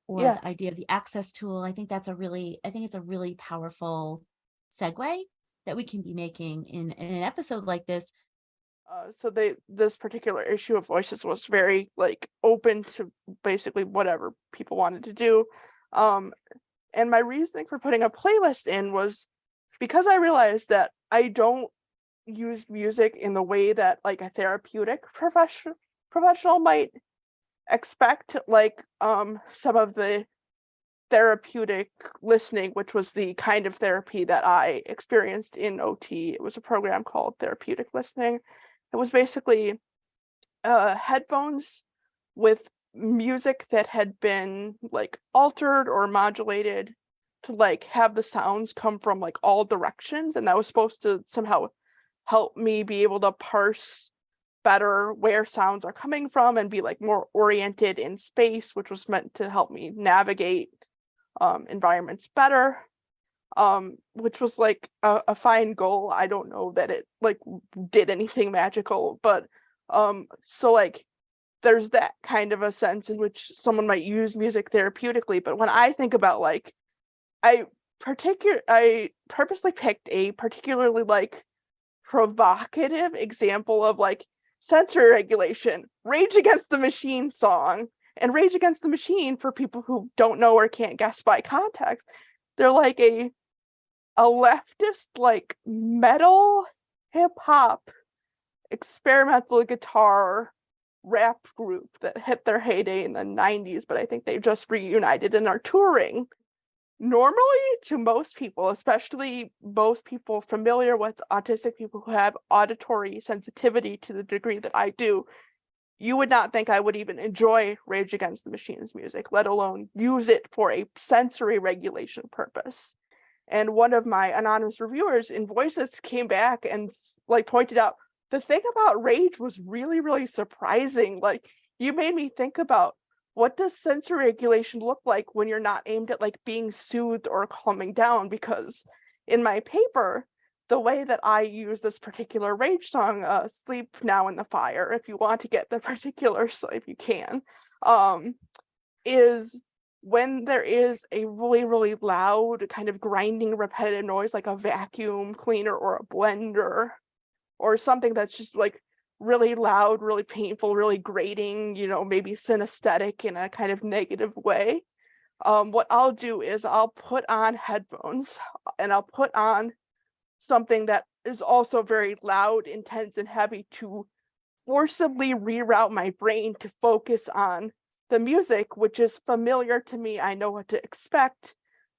or the idea of the access tool. I think it's a really powerful segue that we can be making in an episode like this. So this particular issue of Voices was very open to basically whatever people wanted to do. And my reasoning for putting a playlist in was because I realized that I don't use music in the way that a therapeutic professional might expect, some of the therapeutic listening, which was the kind of therapy that I experienced in OT. It was a program called Therapeutic Listening. It was basically headphones with music that had been altered or modulated to have the sounds come from all directions, and that was supposed to somehow help me be able to parse better where sounds are coming from and be more oriented in space, which was meant to help me navigate environments better, which was a fine goal. I don't know that it did anything magical, but so there's that kind of a sense in which someone might use music therapeutically. But when I think about I I purposely picked a particularly like provocative example of like sensory regulation, Rage Against the Machine song. And Rage Against the Machine, for people who don't know or can't guess by context, they're like a leftist like metal hip hop experimental guitar rap group that hit their heyday in the 90s, but I think they just reunited and are touring. Normally, to most people, especially most people familiar with autistic people who have auditory sensitivity to the degree that I do, you would not think I would even enjoy Rage Against the Machine's music, let alone use it for a sensory regulation purpose. And one of my anonymous reviewers in Voices came back and like pointed out, the thing about Rage was really, really surprising. Like, you made me think about, what does sensory regulation look like when you're not aimed at like being soothed or calming down? Because in my paper, the way that I use this particular Rage song, Sleep Now in the Fire, if you want to get the particulars, if you can, is when there is a really, really loud kind of grinding repetitive noise, like a vacuum cleaner or a blender, or something that's just like really loud, really painful, really grating, maybe synesthetic in a kind of negative way. What I'll do is I'll put on headphones and I'll put on something that is also very loud, intense, and heavy to forcibly reroute my brain to focus on the music, which is familiar to me. I know what to expect.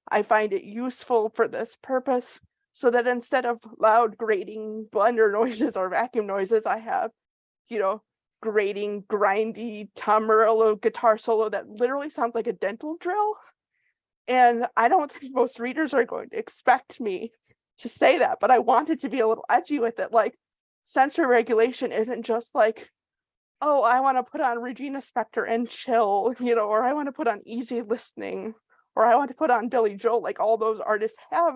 I find it useful for this purpose, so that instead of loud grating blender noises or vacuum noises, I have, grating, grindy Tom Morello guitar solo that literally sounds like a dental drill. And I don't think most readers are going to expect me to say that, but I wanted to be a little edgy with it. Like, sensory regulation isn't just like, oh, I want to put on Regina Spektor and chill, or I want to put on easy listening, or I want to put on Billy Joel. Like, all those artists have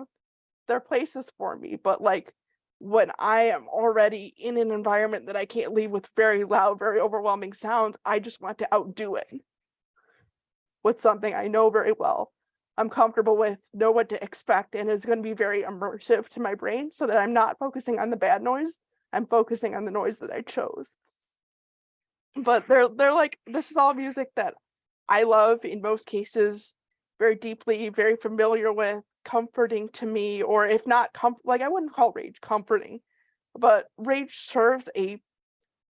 their places for me, but like when I am already in an environment that I can't leave with very loud, very overwhelming sounds, I just want to outdo it with something I know very well, I'm comfortable with, know what to expect, and is going to be very immersive to my brain, so that I'm not focusing on the bad noise, I'm focusing on the noise that I chose. But they're like, this is all music that I love in most cases, very deeply, very familiar with, comforting to me, or if not like, I wouldn't call Rage comforting, but Rage serves a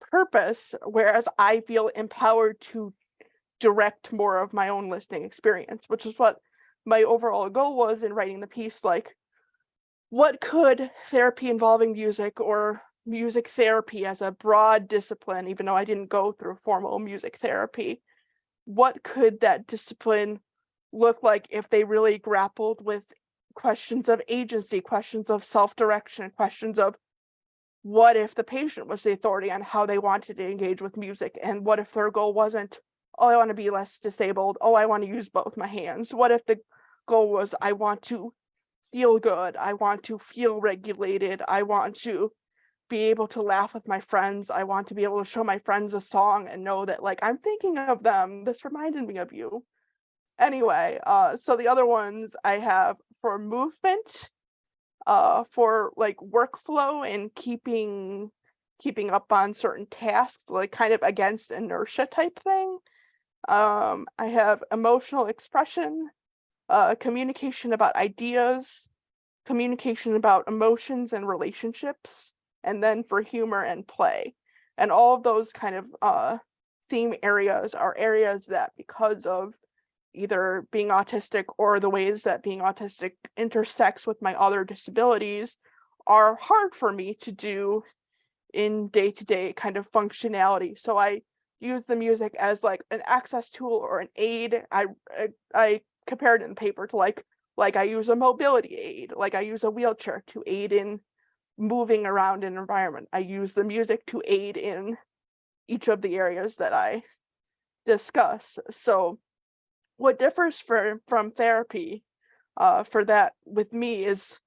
purpose, whereas I feel empowered to direct more of my own listening experience, which is what my overall goal was in writing the piece. Like, what could therapy involving music, or music therapy as a broad discipline, even though I didn't go through formal music therapy, what could that discipline look like if they really grappled with questions of agency, questions of self-direction, questions of what if the patient was the authority on how they wanted to engage with music, and what if their goal wasn't, oh, I want to be less disabled, oh, I want to use both my hands. What if the goal was, I want to feel good, I want to feel regulated, I want to be able to laugh with my friends, I want to be able to show my friends a song and know that, like, I'm thinking of them, this reminded me of you. Anyway, so the other ones I have for movement, for like workflow and keeping up on certain tasks, like kind of against inertia type thing. I have emotional expression, communication about ideas, communication about emotions and relationships, and then for humor and play. And all of those kind of theme areas are areas that, because of either being autistic or the ways that being autistic intersects with my other disabilities, are hard for me to do in day-to-day kind of functionality. So I use the music as like an access tool or an aid. I compared it in the paper to like I use a mobility aid, like I use a wheelchair to aid in moving around an environment. I use the music to aid in each of the areas that I discuss. So what differs from therapy for that with me is,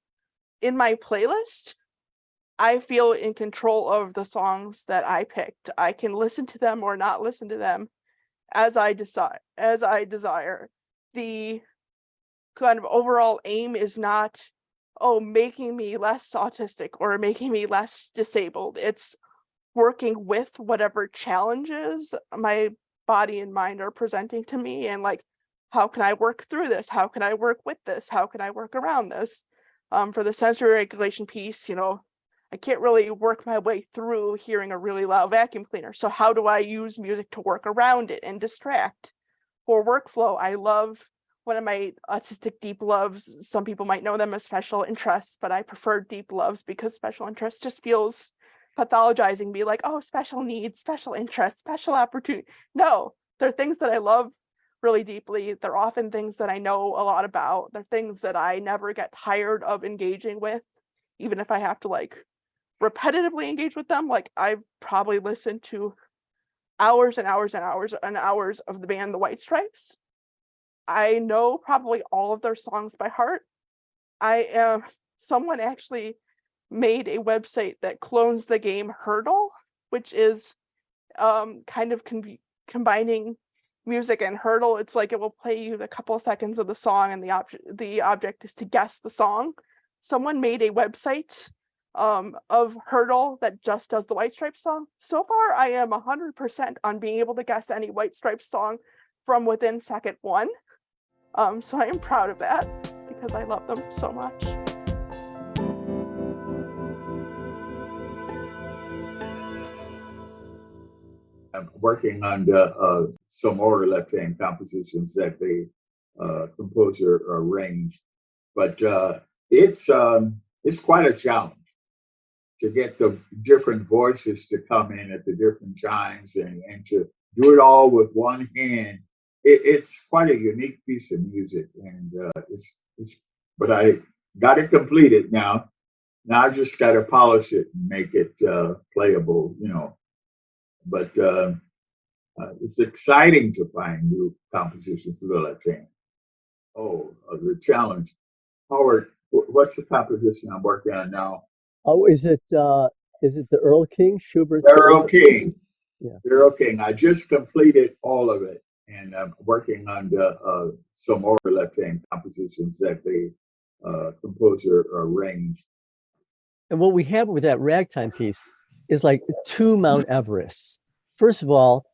in my playlist, I feel in control of the songs that I picked. I can listen to them or not listen to them as I desire. The kind of overall aim is not, oh, making me less autistic or making me less disabled. It's working with whatever challenges my body and mind are presenting to me, and like, how can I work through this? How can I work with this? How can I work around this? For the sensory regulation piece, I can't really work my way through hearing a really loud vacuum cleaner. So how do I use music to work around it and distract? For workflow, I love one of my autistic deep loves. Some people might know them as special interests, but I prefer deep loves because special interest just feels pathologizing, be like, oh, special needs, special interests, special opportunity. No, they're things that I love really deeply. They're often things that I know a lot about. They're things that I never get tired of engaging with, even if I have to like repetitively engage with them. Like I've probably listened to hours and hours and hours and hours of the band The White Stripes. I know probably all of their songs by heart. Someone actually made a website that clones the game Hurdle, which is kind of combining music and Hurdle. It's like it will play you the couple of seconds of the song, and the object is to guess the song. Someone made a website of Hurdle that just does the White Stripes song. So far, I am 100% on being able to guess any White Stripes song from within second one. So I am proud of that because I love them so much. I'm working on some more left-hand compositions that the composer arranged, but it's quite a challenge to get the different voices to come in at the different times and to do it all with one hand. It's quite a unique piece of music, and but I got it completed now. Now I just got to polish it and make it playable, But it's exciting to find new compositions for the left hand. Oh, the challenge. Howard, what's the composition I'm working on now? Oh, is it the Earl King, Schubert's Earl King. Yeah. Earl King. I just completed all of it, and I'm working on some more left-hand compositions that the composer arranged. And what we have with that ragtime piece is like two Mount Everests. First of all,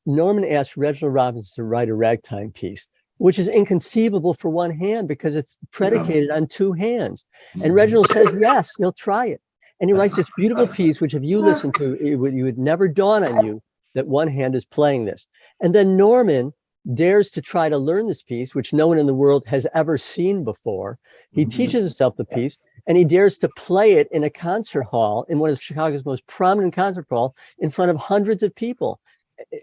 Norman asked Reginald Robinson to write a ragtime piece, which is inconceivable for one hand because it's predicated on two hands. And Reginald says, yes, he'll try it. And he writes this beautiful piece, which if you listen to, it would never dawn on you that one hand is playing this. And then Norman dares to try to learn this piece, which no one in the world has ever seen before. He teaches himself the piece, and he dares to play it in a concert hall, in one of Chicago's most prominent concert halls, in front of hundreds of people.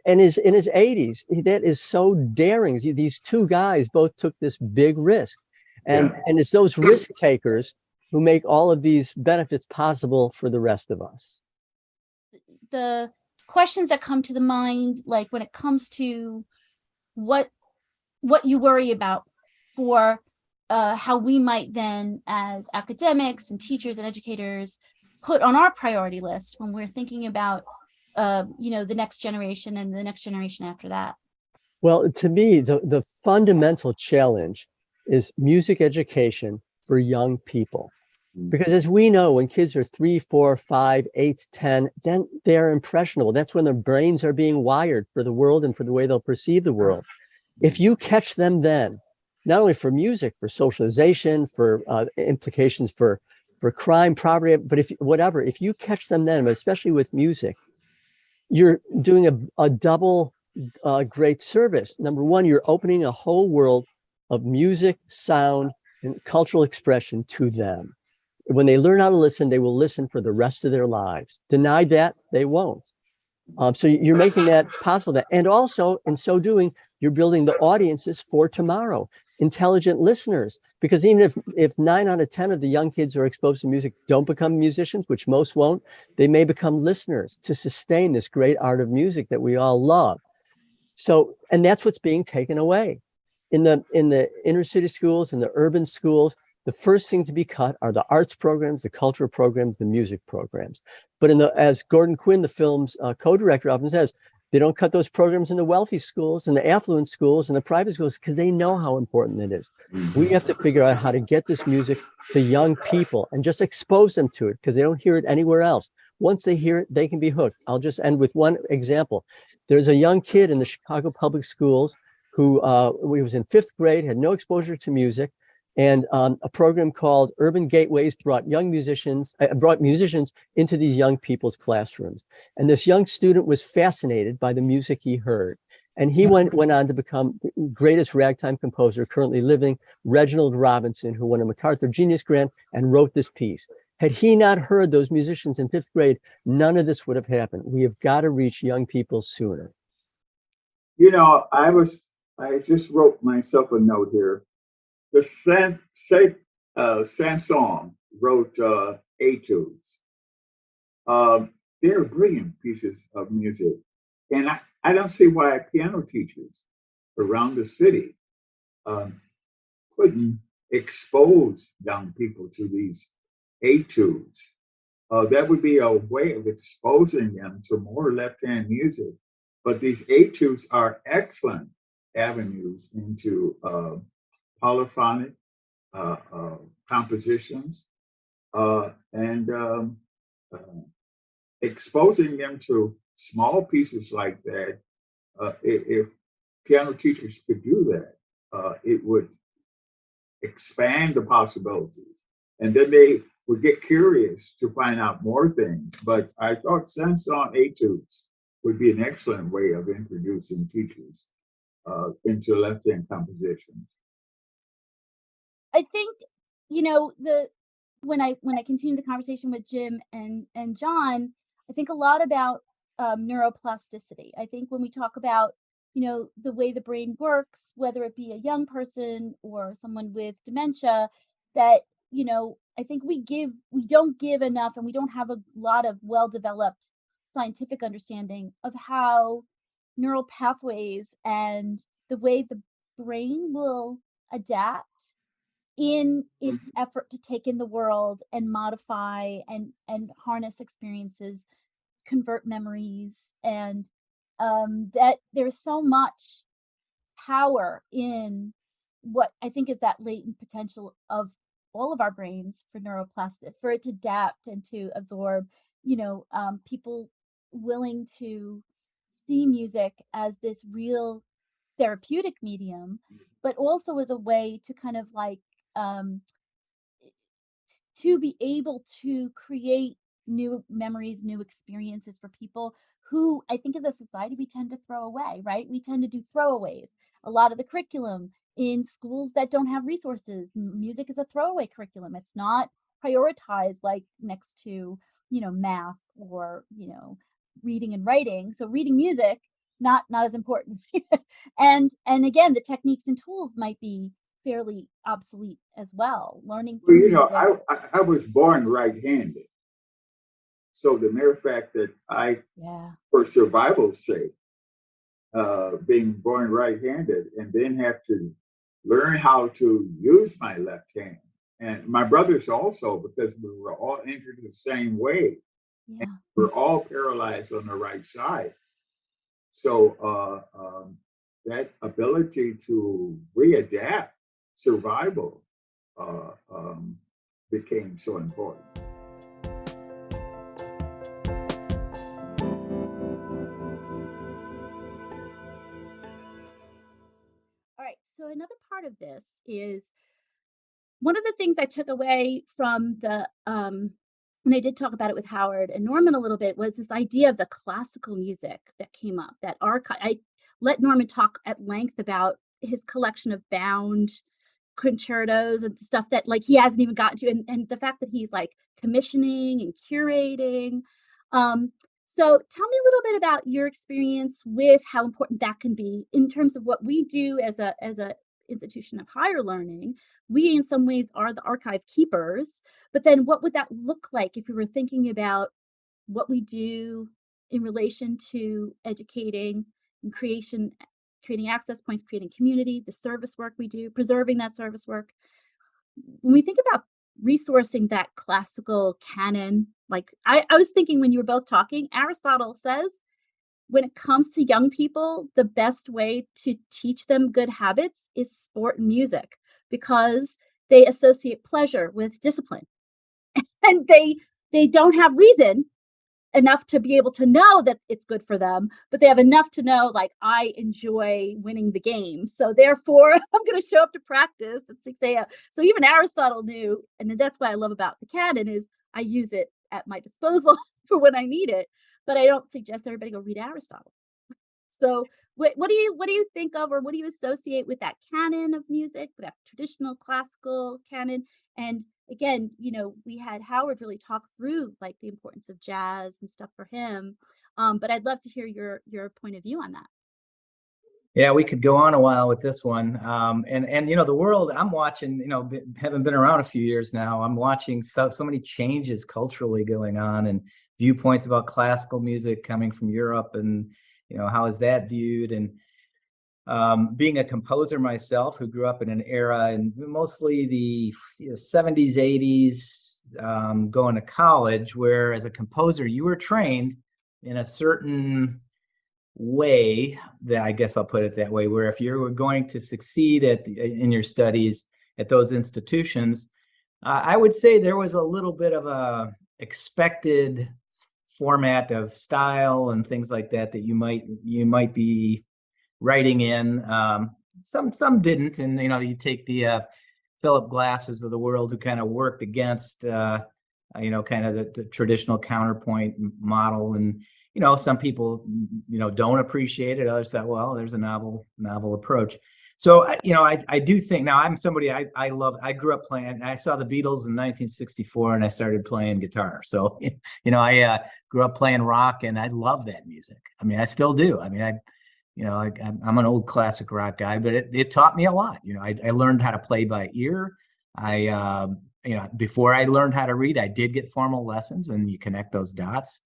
And in his 80s, that is so daring. These two guys both took this big risk. And it's those risk takers who make all of these benefits possible for the rest of us. The questions that come to the mind, like when it comes to what you worry about for how we might then, as academics and teachers and educators, put on our priority list when we're thinking about the next generation and the next generation after that. Well, to me, the fundamental challenge is music education for young people. Because as we know, when kids are 3, 4, 5, 8, 10, then they're impressionable. That's when their brains are being wired for the world and for the way they'll perceive the world. If you catch them then, not only for music, for socialization, for implications for crime, property, but if you catch them then, especially with music, you're doing a double great service. Number one, you're opening a whole world of music, sound, and cultural expression to them. When they learn how to listen, they will listen for the rest of their lives. Denied that, they won't. So you're making that possible. And also, in so doing, you're building the audiences for tomorrow, intelligent listeners. Because even if 9 out of 10 of the young kids who are exposed to music don't become musicians, which most won't, they may become listeners to sustain this great art of music that we all love. So, and that's what's being taken away. In the inner city schools, in the urban schools, the first thing to be cut are the arts programs, the cultural programs, the music programs. But as Gordon Quinn, the film's co-director, often says, They don't cut those programs in the wealthy schools and the affluent schools and the private schools because they know how important it is. We have to figure out how to get this music to young people and just expose them to it because they don't hear it anywhere else. Once they hear it, they can be hooked. I'll just end with one example. There's a young kid in the Chicago public schools who was in 5th grade, had no exposure to music, and a program called Urban Gateways brought musicians into these young people's classrooms. And this young student was fascinated by the music he heard. And he went on to become the greatest ragtime composer currently living, Reginald Robinson, who won a MacArthur Genius Grant and wrote this piece. Had he not heard those musicians in 5th grade, none of this would have happened. We have got to reach young people sooner. You know, I just wrote myself a note here. The Sanson wrote etudes. They're brilliant pieces of music. And I don't see why piano teachers around the city couldn't expose young people to these etudes. That would be a way of exposing them to more left-hand music. But these etudes are excellent avenues into polyphonic compositions and exposing them to small pieces like that. If piano teachers could do that, it would expand the possibilities, and then they would get curious to find out more things. But I thought Sanson etudes would be an excellent way of introducing teachers into left-hand compositions. I think, you know, when I continue the conversation with Jim and John, I think a lot about neuroplasticity. I think when we talk about, you know, the way the brain works, whether it be a young person or someone with dementia, that, you know, I think we don't give enough, and we don't have a lot of well-developed scientific understanding of how neural pathways and the way the brain will adapt in its effort to take in the world and modify and harness experiences, convert memories, and that there's so much power in what I think is that latent potential of all of our brains for neuroplastic, for it to adapt and to absorb, you know, people willing to see music as this real therapeutic medium, but also as a way to kind of like to be able to create new memories, new experiences for people who I think as a society we tend to throw away, right? We tend to do throwaways. A lot of the curriculum in schools that don't have resources, music is a throwaway curriculum. It's not prioritized like next to, you know, math or, you know, reading and writing. So reading music, not as important. and again, the techniques and tools might be fairly obsolete as well. Learning Well, through you know, music. I was born right-handed. So the mere fact that for survival's sake, being born right-handed and then have to learn how to use my left hand. And my brothers also, because we were all injured the same way. Yeah. And we're all paralyzed on the right side. So that ability to readapt survival became so important. All right. So another part of this is one of the things I took away from the and I did talk about it with Howard and Norman a little bit, was this idea of the classical music that came up, that archive. I let Norman talk at length about his collection of bound concertos and stuff that like he hasn't even gotten to, and the fact that he's like commissioning and curating. So tell me a little bit about your experience with how important that can be in terms of what we do as a institution of higher learning. We in some ways are the archive keepers, but then what would that look like if we were thinking about what we do in relation to educating and creating access points, creating community, the service work we do, preserving that service work. When we think about resourcing that classical canon, like I was thinking when you were both talking, Aristotle says when it comes to young people, the best way to teach them good habits is sport and music, because they associate pleasure with discipline. And they don't have reason enough to be able to know that it's good for them, but they have enough to know, like, I enjoy winning the game, so therefore I'm going to show up to practice at 6 a.m. So even Aristotle knew, and that's what I love about the canon, is I use it at my disposal for when I need it, but I don't suggest everybody go read Aristotle. So what do you think of, or what do you associate with that canon of music, that traditional classical canon? And again, we had Howard really talk through like the importance of jazz and stuff for him. But I'd love to hear your point of view on that. Yeah, we could go on a while with this one. And the world I'm watching, haven't been around a few years now. I'm watching so many changes culturally going on, and viewpoints about classical music coming from Europe, and how is that viewed? And being a composer myself, who grew up in an era and mostly the 70s, 80s, going to college, where as a composer you were trained in a certain way, that I guess I'll put it that way, where if you were going to succeed in your studies at those institutions, I would say there was a little bit of a expected format of style and things like that you might be writing in. Some didn't, and you take the Philip Glasses of the world, who kind of worked against kind of the traditional counterpoint model, and some people don't appreciate it. Others say, well, there's a novel approach. So I do think, now I'm somebody I love. I grew up playing. I saw the Beatles in 1964, and I started playing guitar. So I grew up playing rock, and I love that music. I mean, I still do. I mean, I'm an old classic rock guy, but it taught me a lot. I learned how to play by ear. Before I learned how to read, I did get formal lessons, and you connect those dots.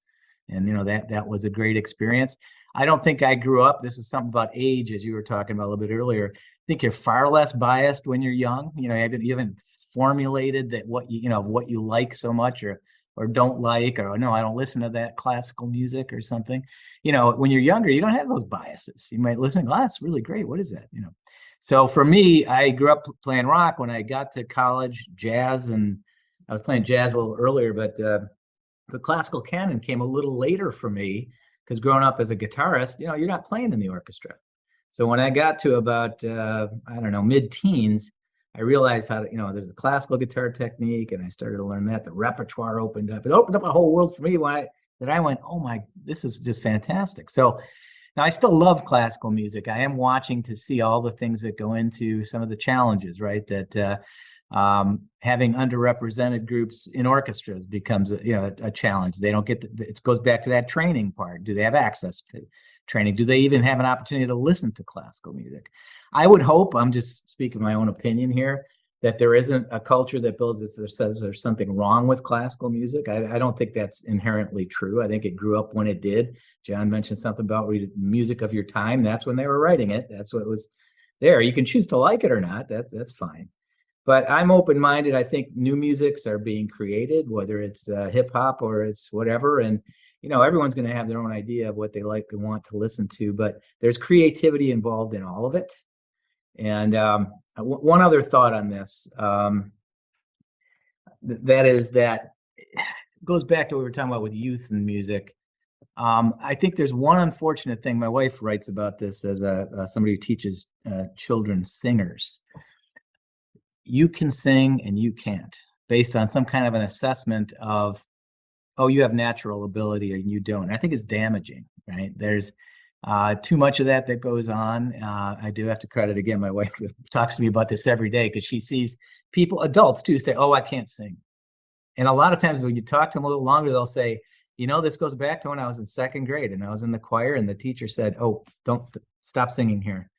And that was a great experience. I don't think I grew up. This is something about age, as you were talking about a little bit earlier. I think you're far less biased when you're young. You haven't formulated that what you like so much, or don't like, or no, I don't listen to that classical music or something. When you're younger, you don't have those biases. You might listen, oh, that's really great. What is that? So for me, I grew up playing rock. When I got to college, jazz, and I was playing jazz a little earlier, but the classical canon came a little later for me, because growing up as a guitarist, you're not playing in the orchestra. So when I got to about, mid-teens, I realized how to, there's a classical guitar technique, and I started to learn that. The repertoire opened up. It opened up a whole world for me that I went, oh my, this is just fantastic. So now I still love classical music. I am watching to see all the things that go into some of the challenges, right? That having underrepresented groups in orchestras becomes a challenge. They don't get it goes back to that training part. Do they have access to training? Do they even have an opportunity to listen to classical music? I would hope, I'm just speaking my own opinion here, that there isn't a culture that builds this that says there's something wrong with classical music. I don't think that's inherently true. I think it grew up when it did. John mentioned something about music of your time. That's when they were writing it. That's what was there. You can choose to like it or not. That's fine. But I'm open-minded. I think new musics are being created, whether it's hip hop or it's whatever. And, everyone's going to have their own idea of what they like and want to listen to, but there's creativity involved in all of it. And one other thought on this, that goes back to what we were talking about with youth and music. I think there's one unfortunate thing. My wife writes about this as somebody who teaches children singers. You can sing and you can't, based on some kind of an assessment of, oh, you have natural ability and you don't. I think it's damaging, right? There's too much of that goes on. I do have to credit, again, my wife talks to me about this every day, because she sees people, adults too, say, oh, I can't sing. And a lot of times when you talk to them a little longer, they'll say, this goes back to when I was in second grade and I was in the choir, and the teacher said, oh, don't stop singing here.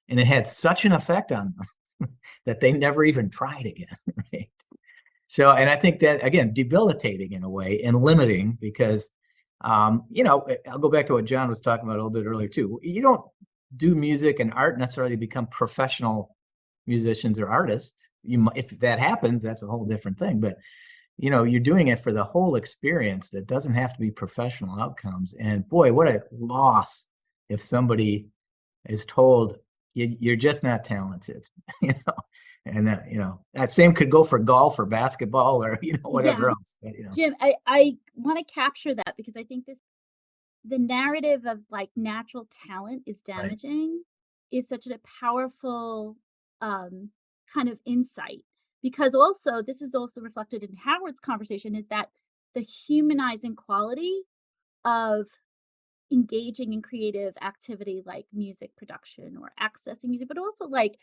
And it had such an effect on them that they never even tried again, right? So, and I think that, again, debilitating in a way and limiting, because, I'll go back to what John was talking about a little bit earlier too. You don't do music and art necessarily to become professional musicians or artists. If that happens, that's a whole different thing. But you're doing it for the whole experience. That doesn't have to be professional outcomes. And boy, what a loss if somebody is told you're just not talented, and that same could go for golf or basketball or, whatever else. But, Jim, I want to capture that, because I think the narrative of like natural talent is damaging is such a powerful kind of insight, because also this is also reflected in Howard's conversation, is that the humanizing quality of engaging in creative activity like music production or accessing music, but also like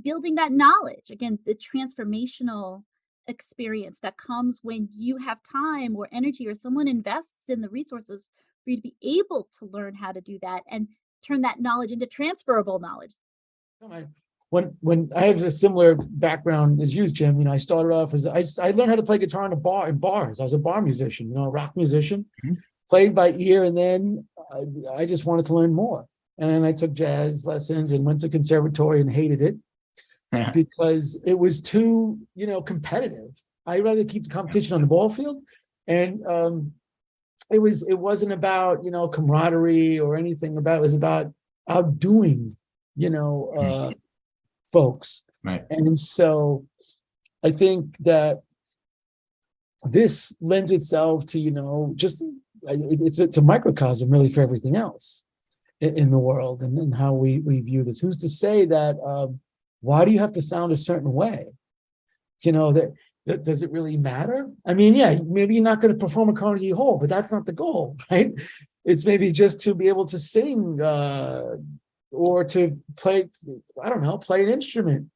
building that knowledge, again, the transformational experience that comes when you have time or energy, or someone invests in the resources for you to be able to learn how to do that and turn that knowledge into transferable knowledge. When I have a similar background as you, Jim, I started off as I learned how to play guitar in bars. I was a bar musician, a rock musician, played by ear, and then I just wanted to learn more. And then I took jazz lessons and went to conservatory and hated it because it was too, competitive. I'd rather keep the competition on the ball field, and it wasn't about camaraderie or anything about. It was about outdoing folks. Right. And so I think that this lends itself to it's a microcosm really for everything else in the world and how we view this. Who's to say that why do you have to sound a certain way? That does it really matter? I mean, yeah, maybe you're not going to perform at Carnegie Hall, but that's not the goal, right? It's maybe just to be able to sing or to play, I don't know, play an instrument.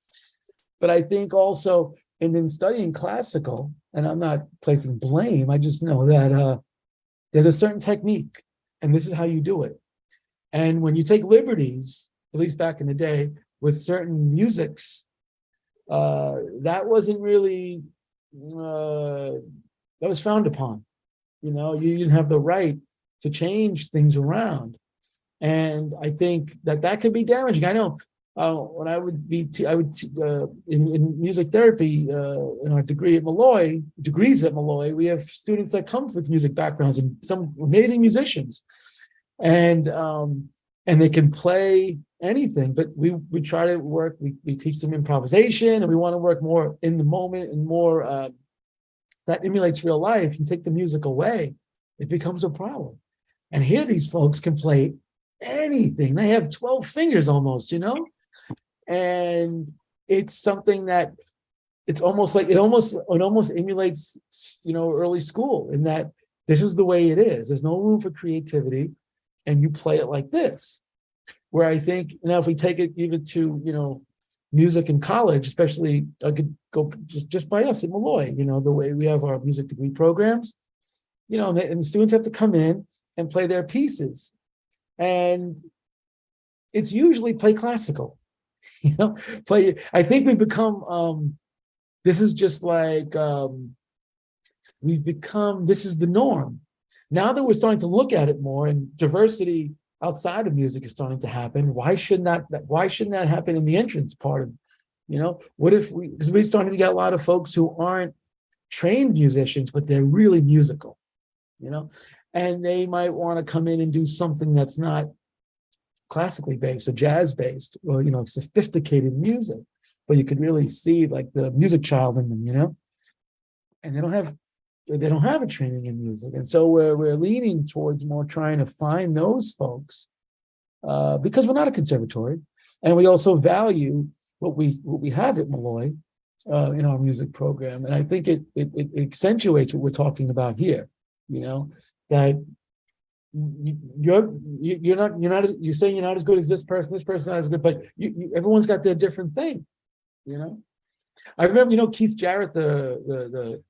But I think also, and in studying classical, and I'm not placing blame, I just know that there's a certain technique, and this is how you do it. And when you take liberties, at least back in the day, with certain musics, that wasn't really, that was frowned upon. You didn't have the right to change things around. And I think that could be damaging. I know when I would be, in music therapy, in our degrees at Molloy, we have students that come with music backgrounds and some amazing musicians, and they can play anything. But we try to work. We teach them improvisation, and we want to work more in the moment and more that emulates real life. You take the music away, it becomes a problem. And here, these folks can play anything. They have 12 fingers almost, and it's something that it's almost like it almost emulates, early school, in that this is the way it is. There's no room for creativity, and you play it like this. Where I think, if we take it even to, music in college, especially, I could go just by us at Molloy, the way we have our music degree programs, and the students have to come in and play their pieces. And it's usually play classical, I think we've become, this is just like, this is the norm. Now that we're starting to look at it more, and diversity outside of music is starting to happen, why shouldn't that happen in the entrance part of, what if because we're starting to get a lot of folks who aren't trained musicians, but they're really musical, and they might want to come in and do something that's not classically based or jazz based or sophisticated music, but you could really see like the music child in them, and they don't have a training in music. And so we're leaning towards more trying to find those folks because we're not a conservatory, and we also value what we have at Molloy in our music program. And I think it accentuates what we're talking about here, that you're saying you're not as good as this person's not as good, but everyone's got their different thing, I remember, Keith Jarrett, the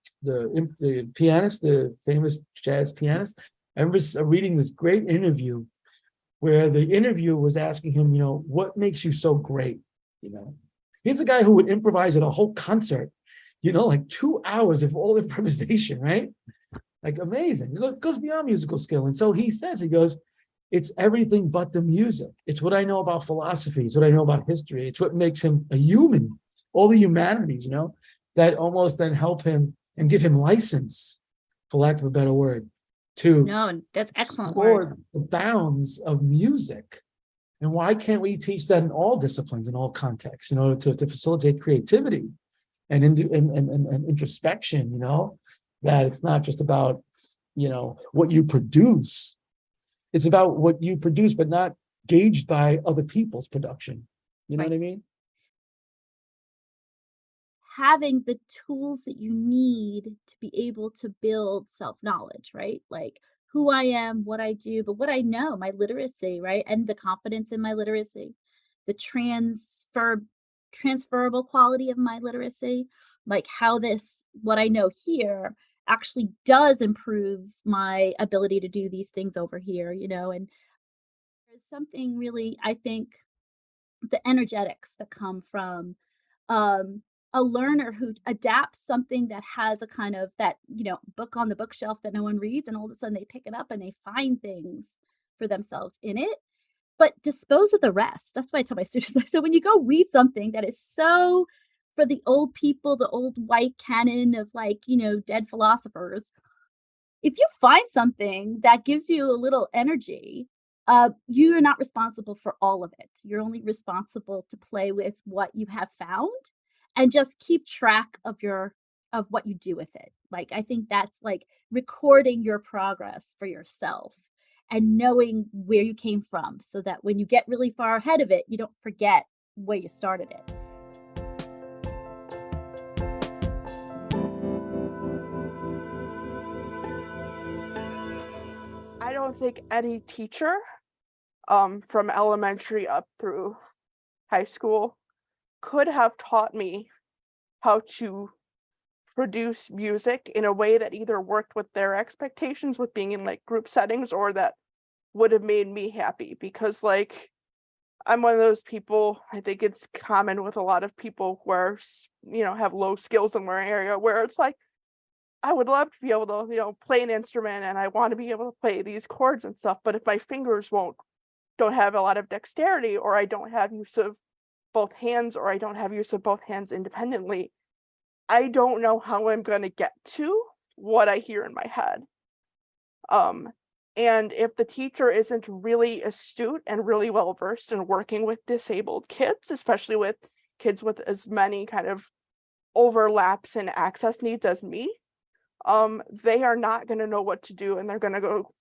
pianist, the famous jazz pianist. I remember reading this great interview where the interviewer was asking him, what makes you so great? He's a guy who would improvise at a whole concert, like 2 hours of all improvisation, right? Like amazing. It goes beyond musical skill. And so he goes, it's everything but the music. It's what I know about philosophy. It's what I know about history. It's what makes him a human. All the humanities, that almost then help him and give him license, for lack of a better word, to No, that's excellent word. explore the bounds of music. And why can't we teach that in all disciplines, in all contexts, to facilitate creativity and introspection, that it's not just about, what you produce. It's about what you produce, but not gauged by other people's production. You know Right. what I mean? Having the tools that you need to be able to build self-knowledge, right? Like who I am, what I do, but what I know, my literacy, right? And the confidence in my literacy, the transferable quality of my literacy, like how what I know here actually does improve my ability to do these things over here, and there's something really, I think, the energetics that come from um, a learner who adapts something that has a kind of that, book on the bookshelf that no one reads, and all of a sudden they pick it up and they find things for themselves in it, but dispose of the rest. That's why I tell my students, I said, when you go read something that is so for the old people, the old white canon of dead philosophers, if you find something that gives you a little energy, you are not responsible for all of it. You're only responsible to play with what you have found and just keep track of what you do with it. Like, I think that's like recording your progress for yourself and knowing where you came from so that when you get really far ahead of it, you don't forget where you started it. I don't think any teacher from elementary up through high school could have taught me how to produce music in a way that either worked with their expectations with being in like group settings or that would have made me happy, because like I'm one of those people, I think it's common with a lot of people where have low skills in one area, where it's like I would love to be able to play an instrument and I want to be able to play these chords and stuff, but if my fingers don't have a lot of dexterity, or I don't have use of both hands, or I don't have use of both hands independently, I don't know how I'm going to get to what I hear in my head. And if the teacher isn't really astute and really well versed in working with disabled kids, especially with kids with as many kind of overlaps and access needs as me, they are not going to know what to do, and they're going to go,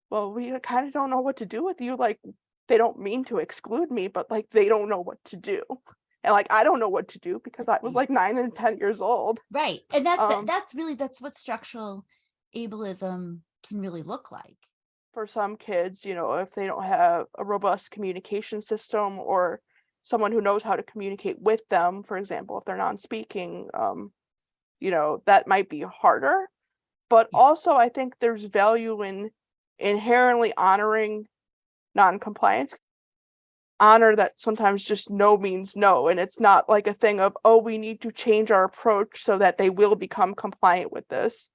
well, we kind of don't know what to do with you. Like, they don't mean to exclude me, but like they don't know what to do. And like I don't know what to do because I was like 9 and 10 years old. Right. And that's what structural ableism can really look like. For some kids, if they don't have a robust communication system or someone who knows how to communicate with them, for example, if they're non-speaking, that might be harder. But also I think there's value in inherently honoring non-compliance. Honor that sometimes just no means no, and it's not like a thing of, oh, we need to change our approach so that they will become compliant with this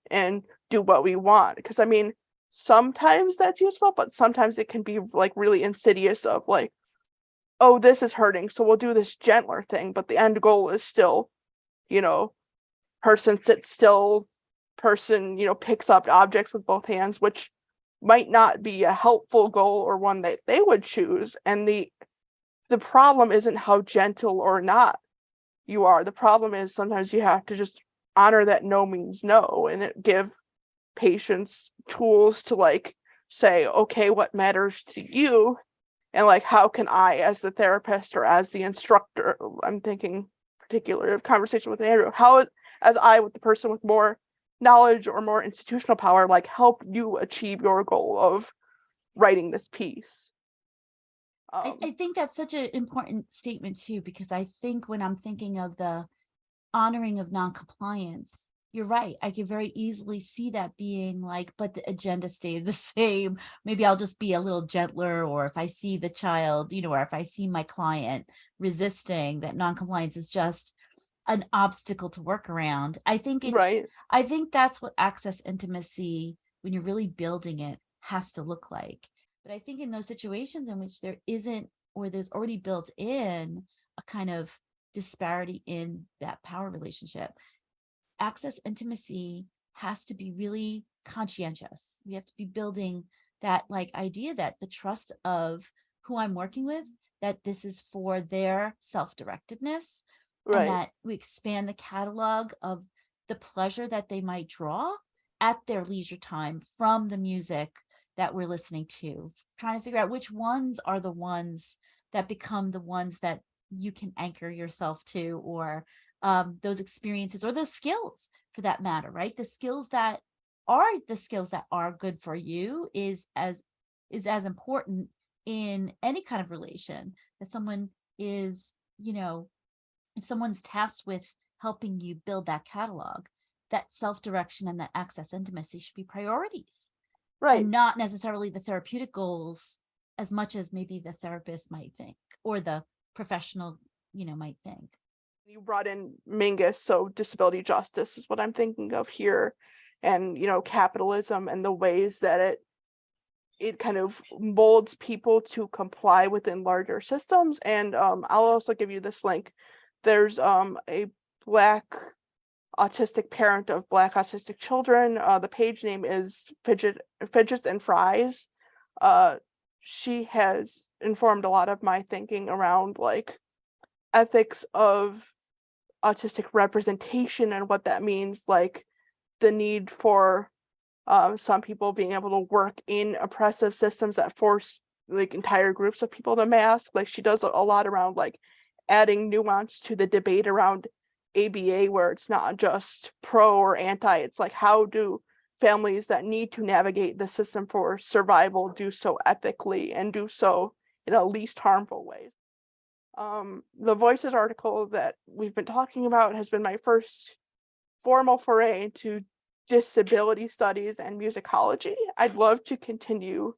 and do what we want. Because I mean, sometimes that's useful, but sometimes it can be like really insidious of like, oh, this is hurting, so we'll do this gentler thing, but the end goal is still, person sits still, person picks up objects with both hands, which might not be a helpful goal or one that they would choose. And the problem isn't how gentle or not you are. The problem is sometimes you have to just honor that no means no, and give patients tools to like say, okay, what matters to you, and like how can I, as the therapist or as the instructor, I'm thinking particularly of conversation with Andrew, how as I, with the person with more knowledge or more institutional power, like help you achieve your goal of writing this piece. I think that's such an important statement too, because I think when I'm thinking of the honoring of non-compliance, you're right. I can very easily see that being like, but the agenda stays the same. Maybe I'll just be a little gentler, or if I see the child, or if I see my client resisting, that non-compliance is just an obstacle to work around. I think that's what access intimacy, when you're really building it, has to look like. But I think in those situations in which there isn't, or there's already built in a kind of disparity in that power relationship, access intimacy has to be really conscientious. We have to be building that like idea that the trust of who I'm working with, that this is for their self-directedness, Right. and that we expand the catalog of the pleasure that they might draw at their leisure time from the music that we're listening to, trying to figure out which ones are the ones that become the ones that you can anchor yourself to, or those experiences or those skills for that matter, right? The skills that are good for you is as important in any kind of relation, that someone is, if someone's tasked with helping you build that catalog, that self-direction and that access intimacy should be priorities, Right. and not necessarily the therapeutic goals as much as maybe the therapist might think, or the professional, might think. You brought in Mingus, so disability justice is what I'm thinking of here, and capitalism and the ways that it kind of molds people to comply within larger systems. And I'll also give you this link. There's a Black autistic parent of Black autistic children. The page name is Fidgets and Fries. She has informed a lot of my thinking around like ethics of autistic representation and what that means, like the need for some people being able to work in oppressive systems that force like entire groups of people to mask. Like she does a lot around like adding nuance to the debate around ABA, where it's not just pro or anti, it's like how do families that need to navigate the system for survival do so ethically and do so in a least harmful ways. The Voices article that we've been talking about has been my first formal foray into disability studies and musicology. I'd love to continue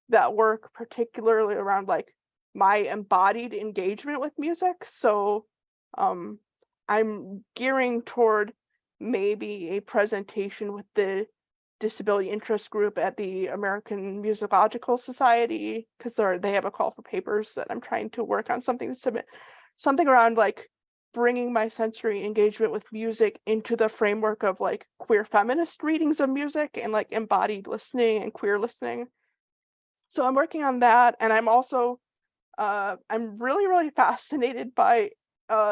that work, particularly around like my embodied engagement with music. So I'm gearing toward maybe a presentation with the disability interest group at the American Musicological Society, because they have a call for papers that I'm trying to work on something to submit, something around like bringing my sensory engagement with music into the framework of like queer feminist readings of music and like embodied listening and queer listening. So I'm working on that, and I'm also I'm really fascinated by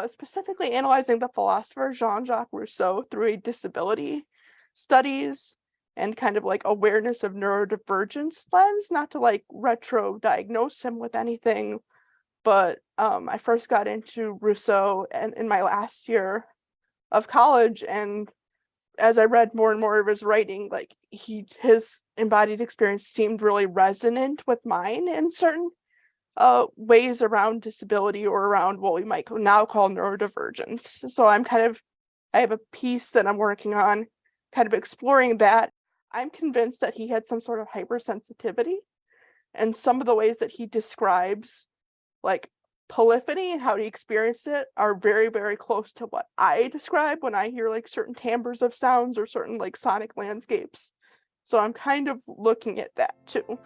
specifically analyzing the philosopher Jean-Jacques Rousseau through a disability studies and kind of like awareness of neurodivergence lens, not to like retro diagnose him with anything, but I first got into Rousseau in my last year of college, and as I read more and more of his writing, like his embodied experience seemed really resonant with mine in certain ways around disability, or around what we might now call neurodivergence. So I have a piece that I'm working on kind of exploring that. I'm convinced that he had some sort of hypersensitivity, and some of the ways that he describes like polyphony and how he experienced it are very close to what I describe when I hear like certain timbres of sounds or certain like sonic landscapes. So I'm kind of looking at that too.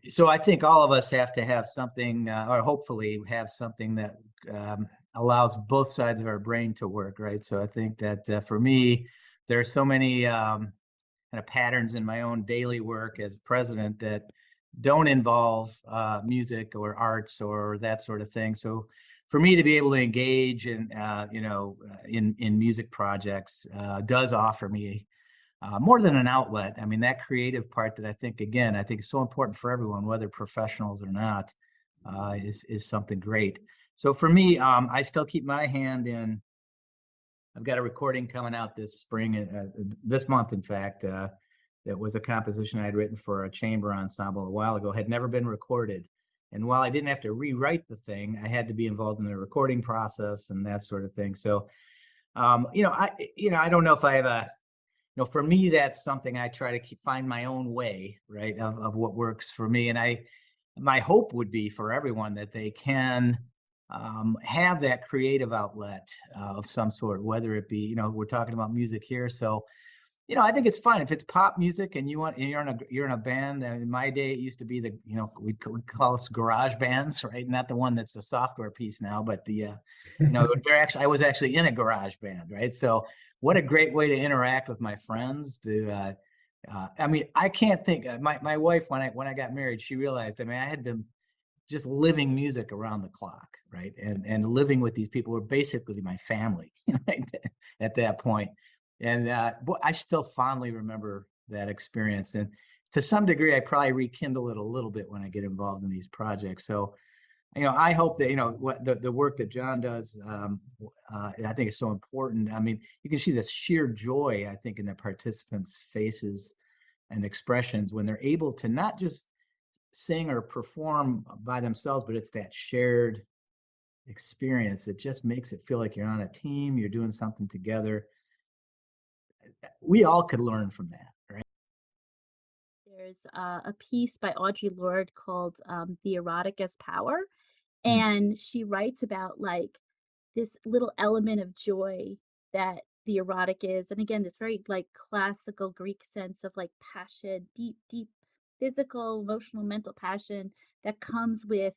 So I think all of us have to have something, or hopefully have something that allows both sides of our brain to work, right? So I think that for me, there are so many kind of patterns in my own daily work as president that don't involve music or arts or that sort of thing. So for me to be able to engage in music projects does offer me more than an outlet. I mean, that creative part that I think is so important for everyone, whether professionals or not, is something great. So for me, I still keep my hand in. I've got a recording coming out this spring, this month, in fact, that was a composition I had written for a chamber ensemble a while ago, had never been recorded. And while I didn't have to rewrite the thing, I had to be involved in the recording process and that sort of thing. So, I don't know if I have for me, that's something I try to find my own way, right, of what works for me. And my hope would be for everyone that they can have that creative outlet of some sort, whether it be, we're talking about music here. So I think it's fun if it's pop music and you're in a band. In my day, it used to be we'd call us garage bands, right? Not the one that's a software piece now, but I was actually in a garage band, right? So what a great way to interact with my friends. I can't think. My wife, when I got married, she realized. I had been just living music around the clock, right? And living with these people were basically my family, right? At that point. And I still fondly remember that experience. And to some degree, I probably rekindle it a little bit when I get involved in these projects. So, I hope that, what the work that John does, I think is so important. You can see this sheer joy, I think, in the participants' faces and expressions when they're able to not just sing or perform by themselves, but it's that shared experience that just makes it feel like you're on a team, you're doing something together. We all could learn from that, right? There's a piece by Audre Lorde called The Erotic as Power. Mm. And she writes about like this little element of joy that the erotic is. And again, this very like classical Greek sense of like passion, deep, deep physical, emotional, mental passion that comes with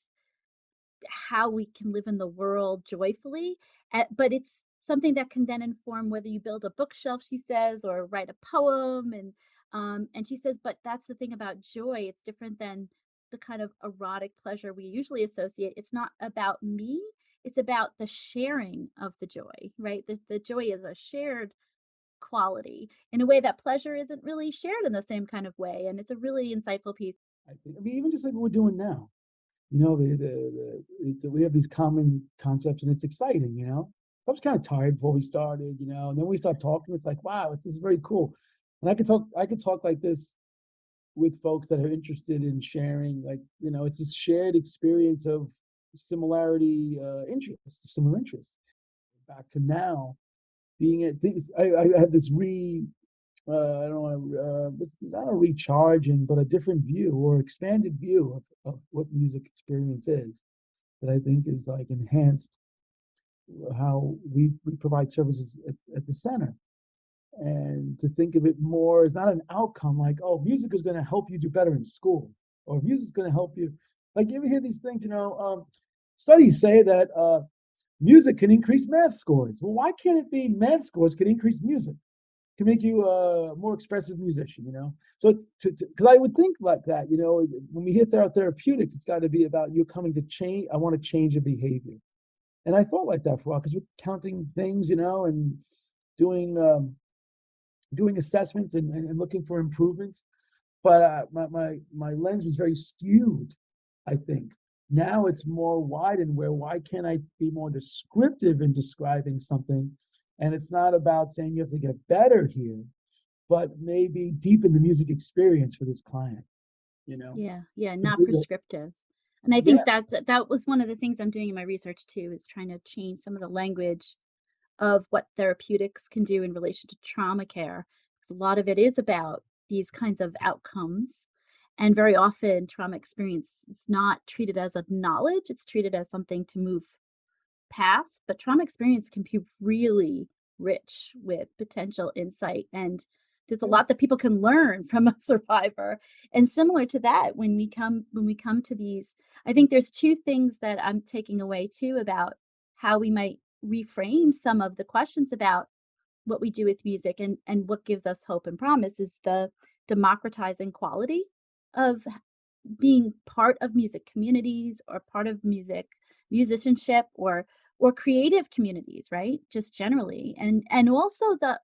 how we can live in the world joyfully. But it's something that can then inform whether you build a bookshelf, she says, or write a poem. And she says, but that's the thing about joy. It's different than the kind of erotic pleasure we usually associate. It's not about me. It's about the sharing of the joy, right? The joy is a shared quality in a way that pleasure isn't really shared in the same kind of way. And it's a really insightful piece. I think, even just like what we're doing now, we have these common concepts and it's exciting, I was kind of tired before we started, and then we start talking. It's like, wow, this is very cool. And I could talk like this with folks that are interested in sharing, like, it's this shared experience of similar interests. Back to now, being at things, I have this I don't want to, not a recharging, but a different view or expanded view of what music experience is that I think is like enhanced how we provide services at the center. And to think of it more as not an outcome like, oh, music is going to help you do better in school, or music is going to help you. Like, you ever hear these things, studies say that music can increase math scores. Well, why can't it be math scores can increase music? Can make you a more expressive musician, So, because I would think like that, when we hear therapeutics, it's got to be about you coming to change. I want to change a behavior. And I thought like that for a while because we're counting things, and doing assessments and looking for improvements. But my lens was very skewed, I think. Now it's more widened where why can't I be more descriptive in describing something? And it's not about saying you have to get better here, but maybe deepen the music experience for this client, Yeah, not prescriptive. And I think that was one of the things I'm doing in my research too, is trying to change some of the language of what therapeutics can do in relation to trauma care. Because a lot of it is about these kinds of outcomes. And very often trauma experience is not treated as a knowledge, it's treated as something to move past. But trauma experience can be really rich with potential insight. And there's a lot that people can learn from a survivor. And similar to that, when we come to these, I think there's two things that I'm taking away too about how we might reframe some of the questions about what we do with music and what gives us hope and promise is the democratizing quality of being part of music communities or part of musicianship or creative communities, right? Just generally. And also the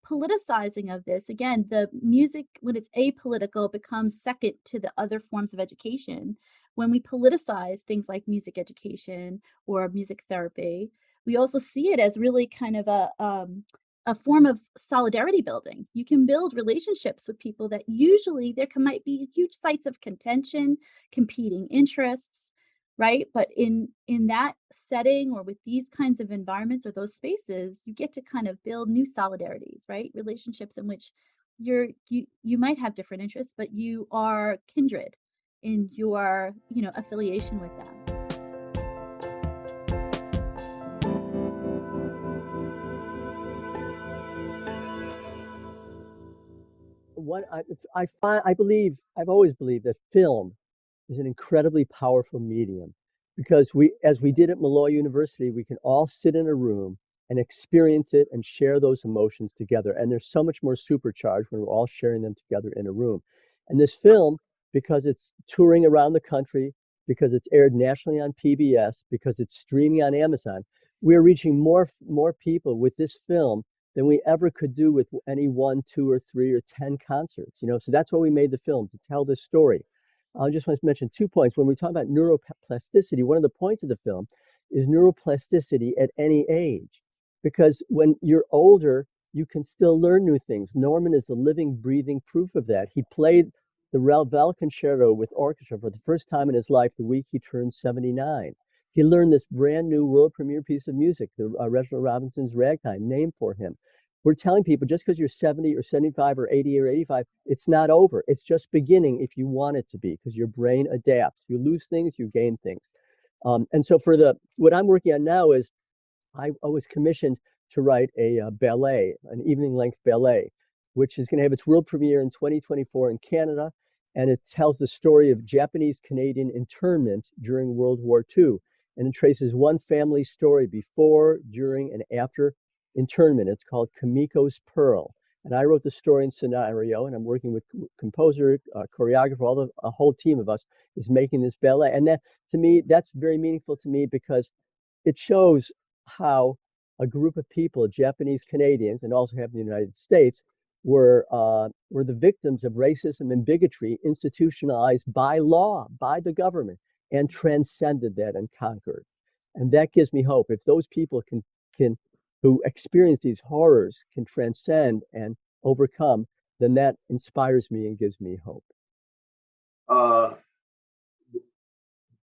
politicizing of this. Again, the music, when it's apolitical, becomes second to the other forms of education. When we politicize things like music education or music therapy, we also see it as really kind of a form of solidarity building. You can build relationships with people that usually there might be huge sites of contention, competing interests, right? But in that setting or with these kinds of environments or those spaces, you get to kind of build new solidarities, right? Relationships in which you might have different interests, but you are kindred in your affiliation with them. I've always believed that film is an incredibly powerful medium because as we did at Molloy University, we can all sit in a room and experience it and share those emotions together. And there's so much more supercharged when we're all sharing them together in a room. And this film, because it's touring around the country, because it's aired nationally on PBS, because it's streaming on Amazon, we're reaching more people with this film than we ever could do with any 1, 2, or 3, or 10 concerts. So that's why we made the film, to tell this story. I just want to mention 2 points. When we talk about neuroplasticity, one of the points of the film is neuroplasticity at any age, because when you're older, you can still learn new things. Norman is the living, breathing proof of that. He played the Ravel Concerto with orchestra for the first time in his life the week he turned 79. He learned this brand new world premiere piece of music, the Reginald Robinson's Ragtime, named for him. We're telling people just because you're 70 or 75 or 80 or 85, it's not over. It's just beginning if you want it to be, because your brain adapts. You lose things, you gain things. And so what I'm working on now is I was commissioned to write a ballet, an evening-length ballet, which is going to have its world premiere in 2024 in Canada. And it tells the story of Japanese-Canadian internment during World War II. And it traces one family's story before, during, and after internment. It's called Kamiko's Pearl. And I wrote the story and scenario, and I'm working with composer, choreographer, a whole team of us is making this ballet. And that, to me, that's very meaningful to me because it shows how a group of people, Japanese Canadians, and also have in the United States, were the victims of racism and bigotry institutionalized by law, by the government, and transcended that and conquered. And that gives me hope. If those people can who experience these horrors can transcend and overcome, then that inspires me and gives me hope.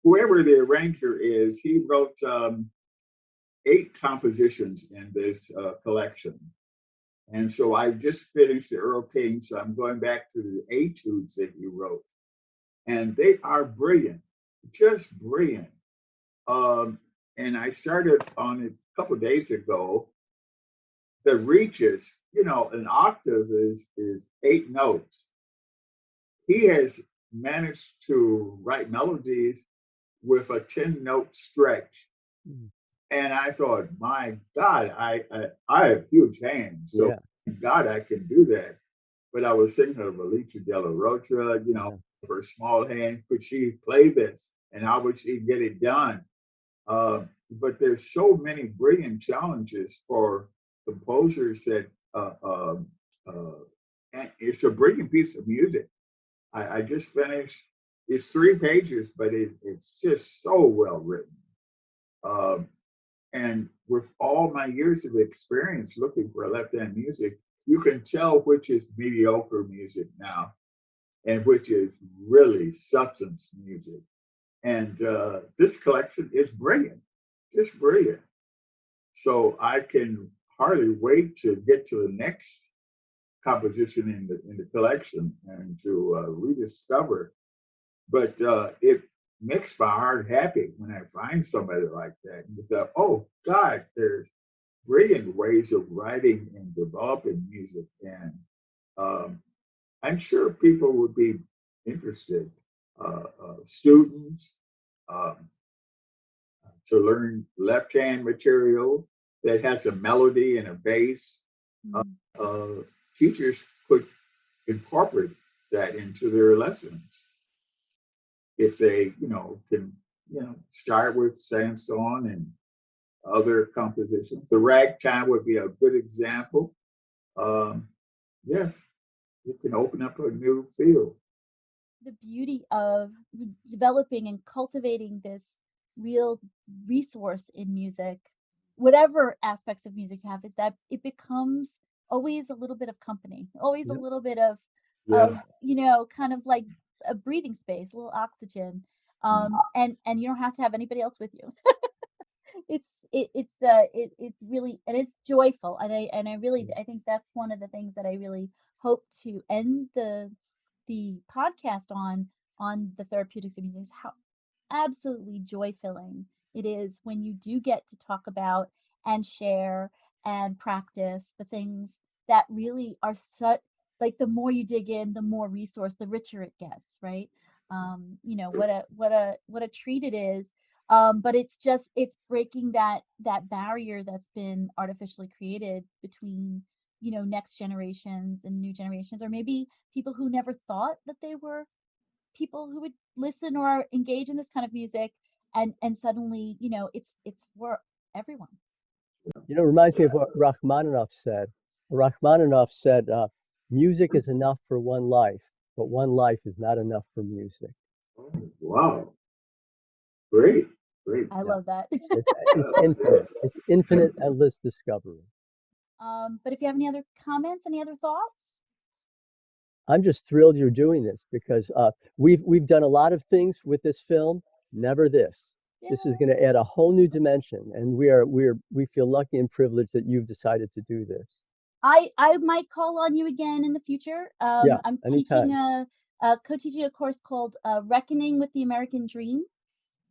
Whoever the arranger is, he wrote 8 compositions in this collection. And so I just finished the Earl King, so I'm going back to the etudes that he wrote. And they are brilliant, just brilliant. And I started on it a couple of days ago. The reaches, an octave is 8 notes. He has managed to write melodies with a 10-note stretch. Mm. And I thought, my God, I have huge hands, so thank God I can do that. But I was thinking of Alicia De La Rocha, her small hand, could she play this? And how would she get it done? But there's so many brilliant challenges for composers that and it's a brilliant piece of music. I just finished. It's 3 pages, but it's just so well written. And with all my years of experience looking for left-hand music, you can tell which is mediocre music now and which is really substance music. And this collection is brilliant, just brilliant. So I can hardly wait to get to the next composition in the collection and to rediscover. But it makes my heart happy when I find somebody like that. And go, oh God, there's brilliant ways of writing and developing music, and I'm sure people would be interested, students, to learn left-hand material that has a melody and a bass. Mm-hmm. Teachers could incorporate that into their lessons if they, can, start with Sanson and other compositions. The ragtime would be a good example. Yes, it can open up a new field. The beauty of developing and cultivating this real resource in music, whatever aspects of music you have, is that it becomes always a little bit of company, always a little bit of kind of like a breathing space, a little oxygen, and you don't have to have anybody else with you. It's really, and it's joyful, and I think that's one of the things that I really hope to end the podcast on the therapeutics of music, is how absolutely joy-filling it is when you do get to talk about and share and practice the things that really are like the more you dig in, the more resource, the richer it gets, right? What a treat it is. But it's breaking that barrier that's been artificially created between, next generations and new generations, or maybe people who never thought that they were people who would listen or engage in this kind of music, and suddenly, it's for everyone. It reminds me of what Rachmaninoff said. Rachmaninoff said, music is enough for one life, but one life is not enough for music. Oh, wow. Great. I love that. It's infinite. It's infinite, endless discovery. But if you have any other comments, any other thoughts? I'm just thrilled you're doing this, because we've done a lot of things with this film, never this. Yeah. This is going to add a whole new dimension, and we feel lucky and privileged that you've decided to do this. I might call on you again in the future. Yeah, I'm anytime. co-teaching a course called Reckoning with the American Dream,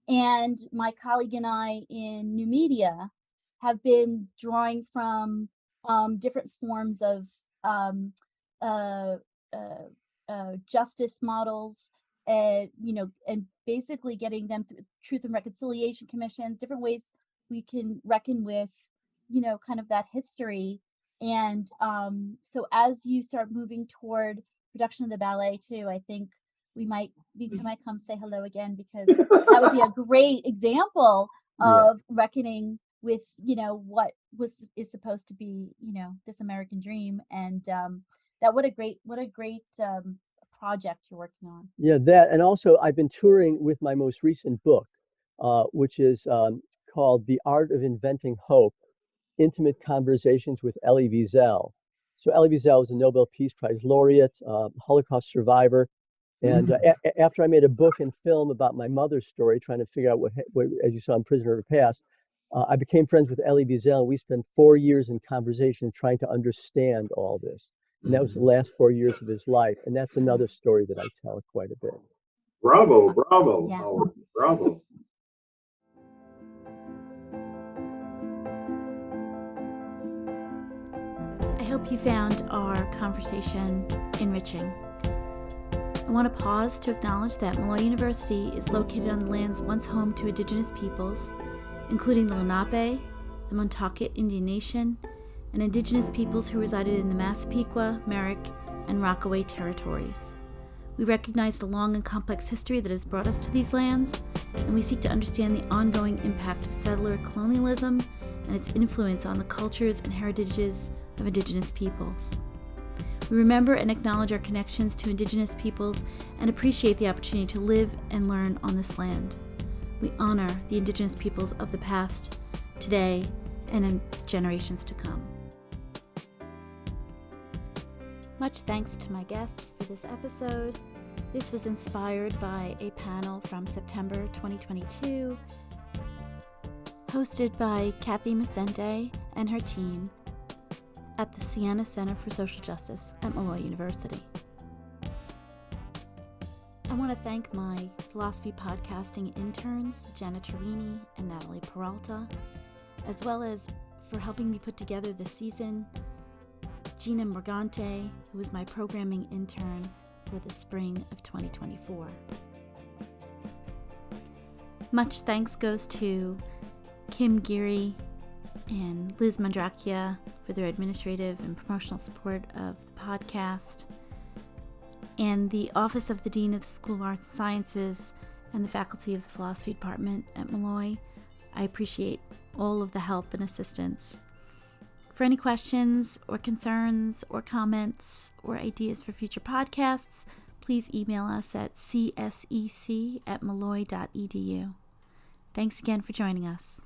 and my colleague and I in new media have been drawing from different forms of justice models, and basically getting them through truth and reconciliation commissions, different ways we can reckon with, kind of that history. And so as you start moving toward production of the ballet too, I think we might come say hello again, because that would be a great example of reckoning with, what is supposed to be, this American dream. And that what a great project you're working on. Yeah, that, and also I've been touring with my most recent book, which is called The Art of Inventing Hope: Intimate Conversations with Elie Wiesel. So Elie Wiesel was a Nobel Peace Prize laureate, Holocaust survivor. And after I made a book and film about my mother's story, trying to figure out what as you saw in Prisoner of the Past, I became friends with Elie Wiesel. We spent 4 years in conversation trying to understand all this. And that was the last 4 years of his life. And that's another story that I tell quite a bit. Bravo, Yeah. Howard, bravo. I hope you found our conversation enriching. I want to pause to acknowledge that Molloy University is located on the lands once home to Indigenous peoples, including the Lenape, the Montaukett Indian Nation, and Indigenous peoples who resided in the Massapequa, Merrick, and Rockaway territories. We recognize the long and complex history that has brought us to these lands, and we seek to understand the ongoing impact of settler colonialism and its influence on the cultures and heritages of Indigenous peoples. We remember and acknowledge our connections to Indigenous peoples and appreciate the opportunity to live and learn on this land. We honor the Indigenous peoples of the past, today, and in generations to come. Much thanks to my guests for this episode. This was inspired by a panel from September 2022, hosted by Kathy Musente and her team at the Siena Center for Social Justice at Molloy University. I want to thank my philosophy podcasting interns, Jenna Torini and Natalie Peralta, as well as for helping me put together this season, Gina Morgante, who was my programming intern for the spring of 2024. Much thanks goes to Kim Geary and Liz Mandracchia for their administrative and promotional support of the podcast, and the Office of the Dean of the School of Arts and Sciences and the faculty of the Philosophy Department at Molloy. I appreciate all of the help and assistance. For any questions or concerns or comments or ideas for future podcasts, please email us at csec@molloy.edu. Thanks again for joining us.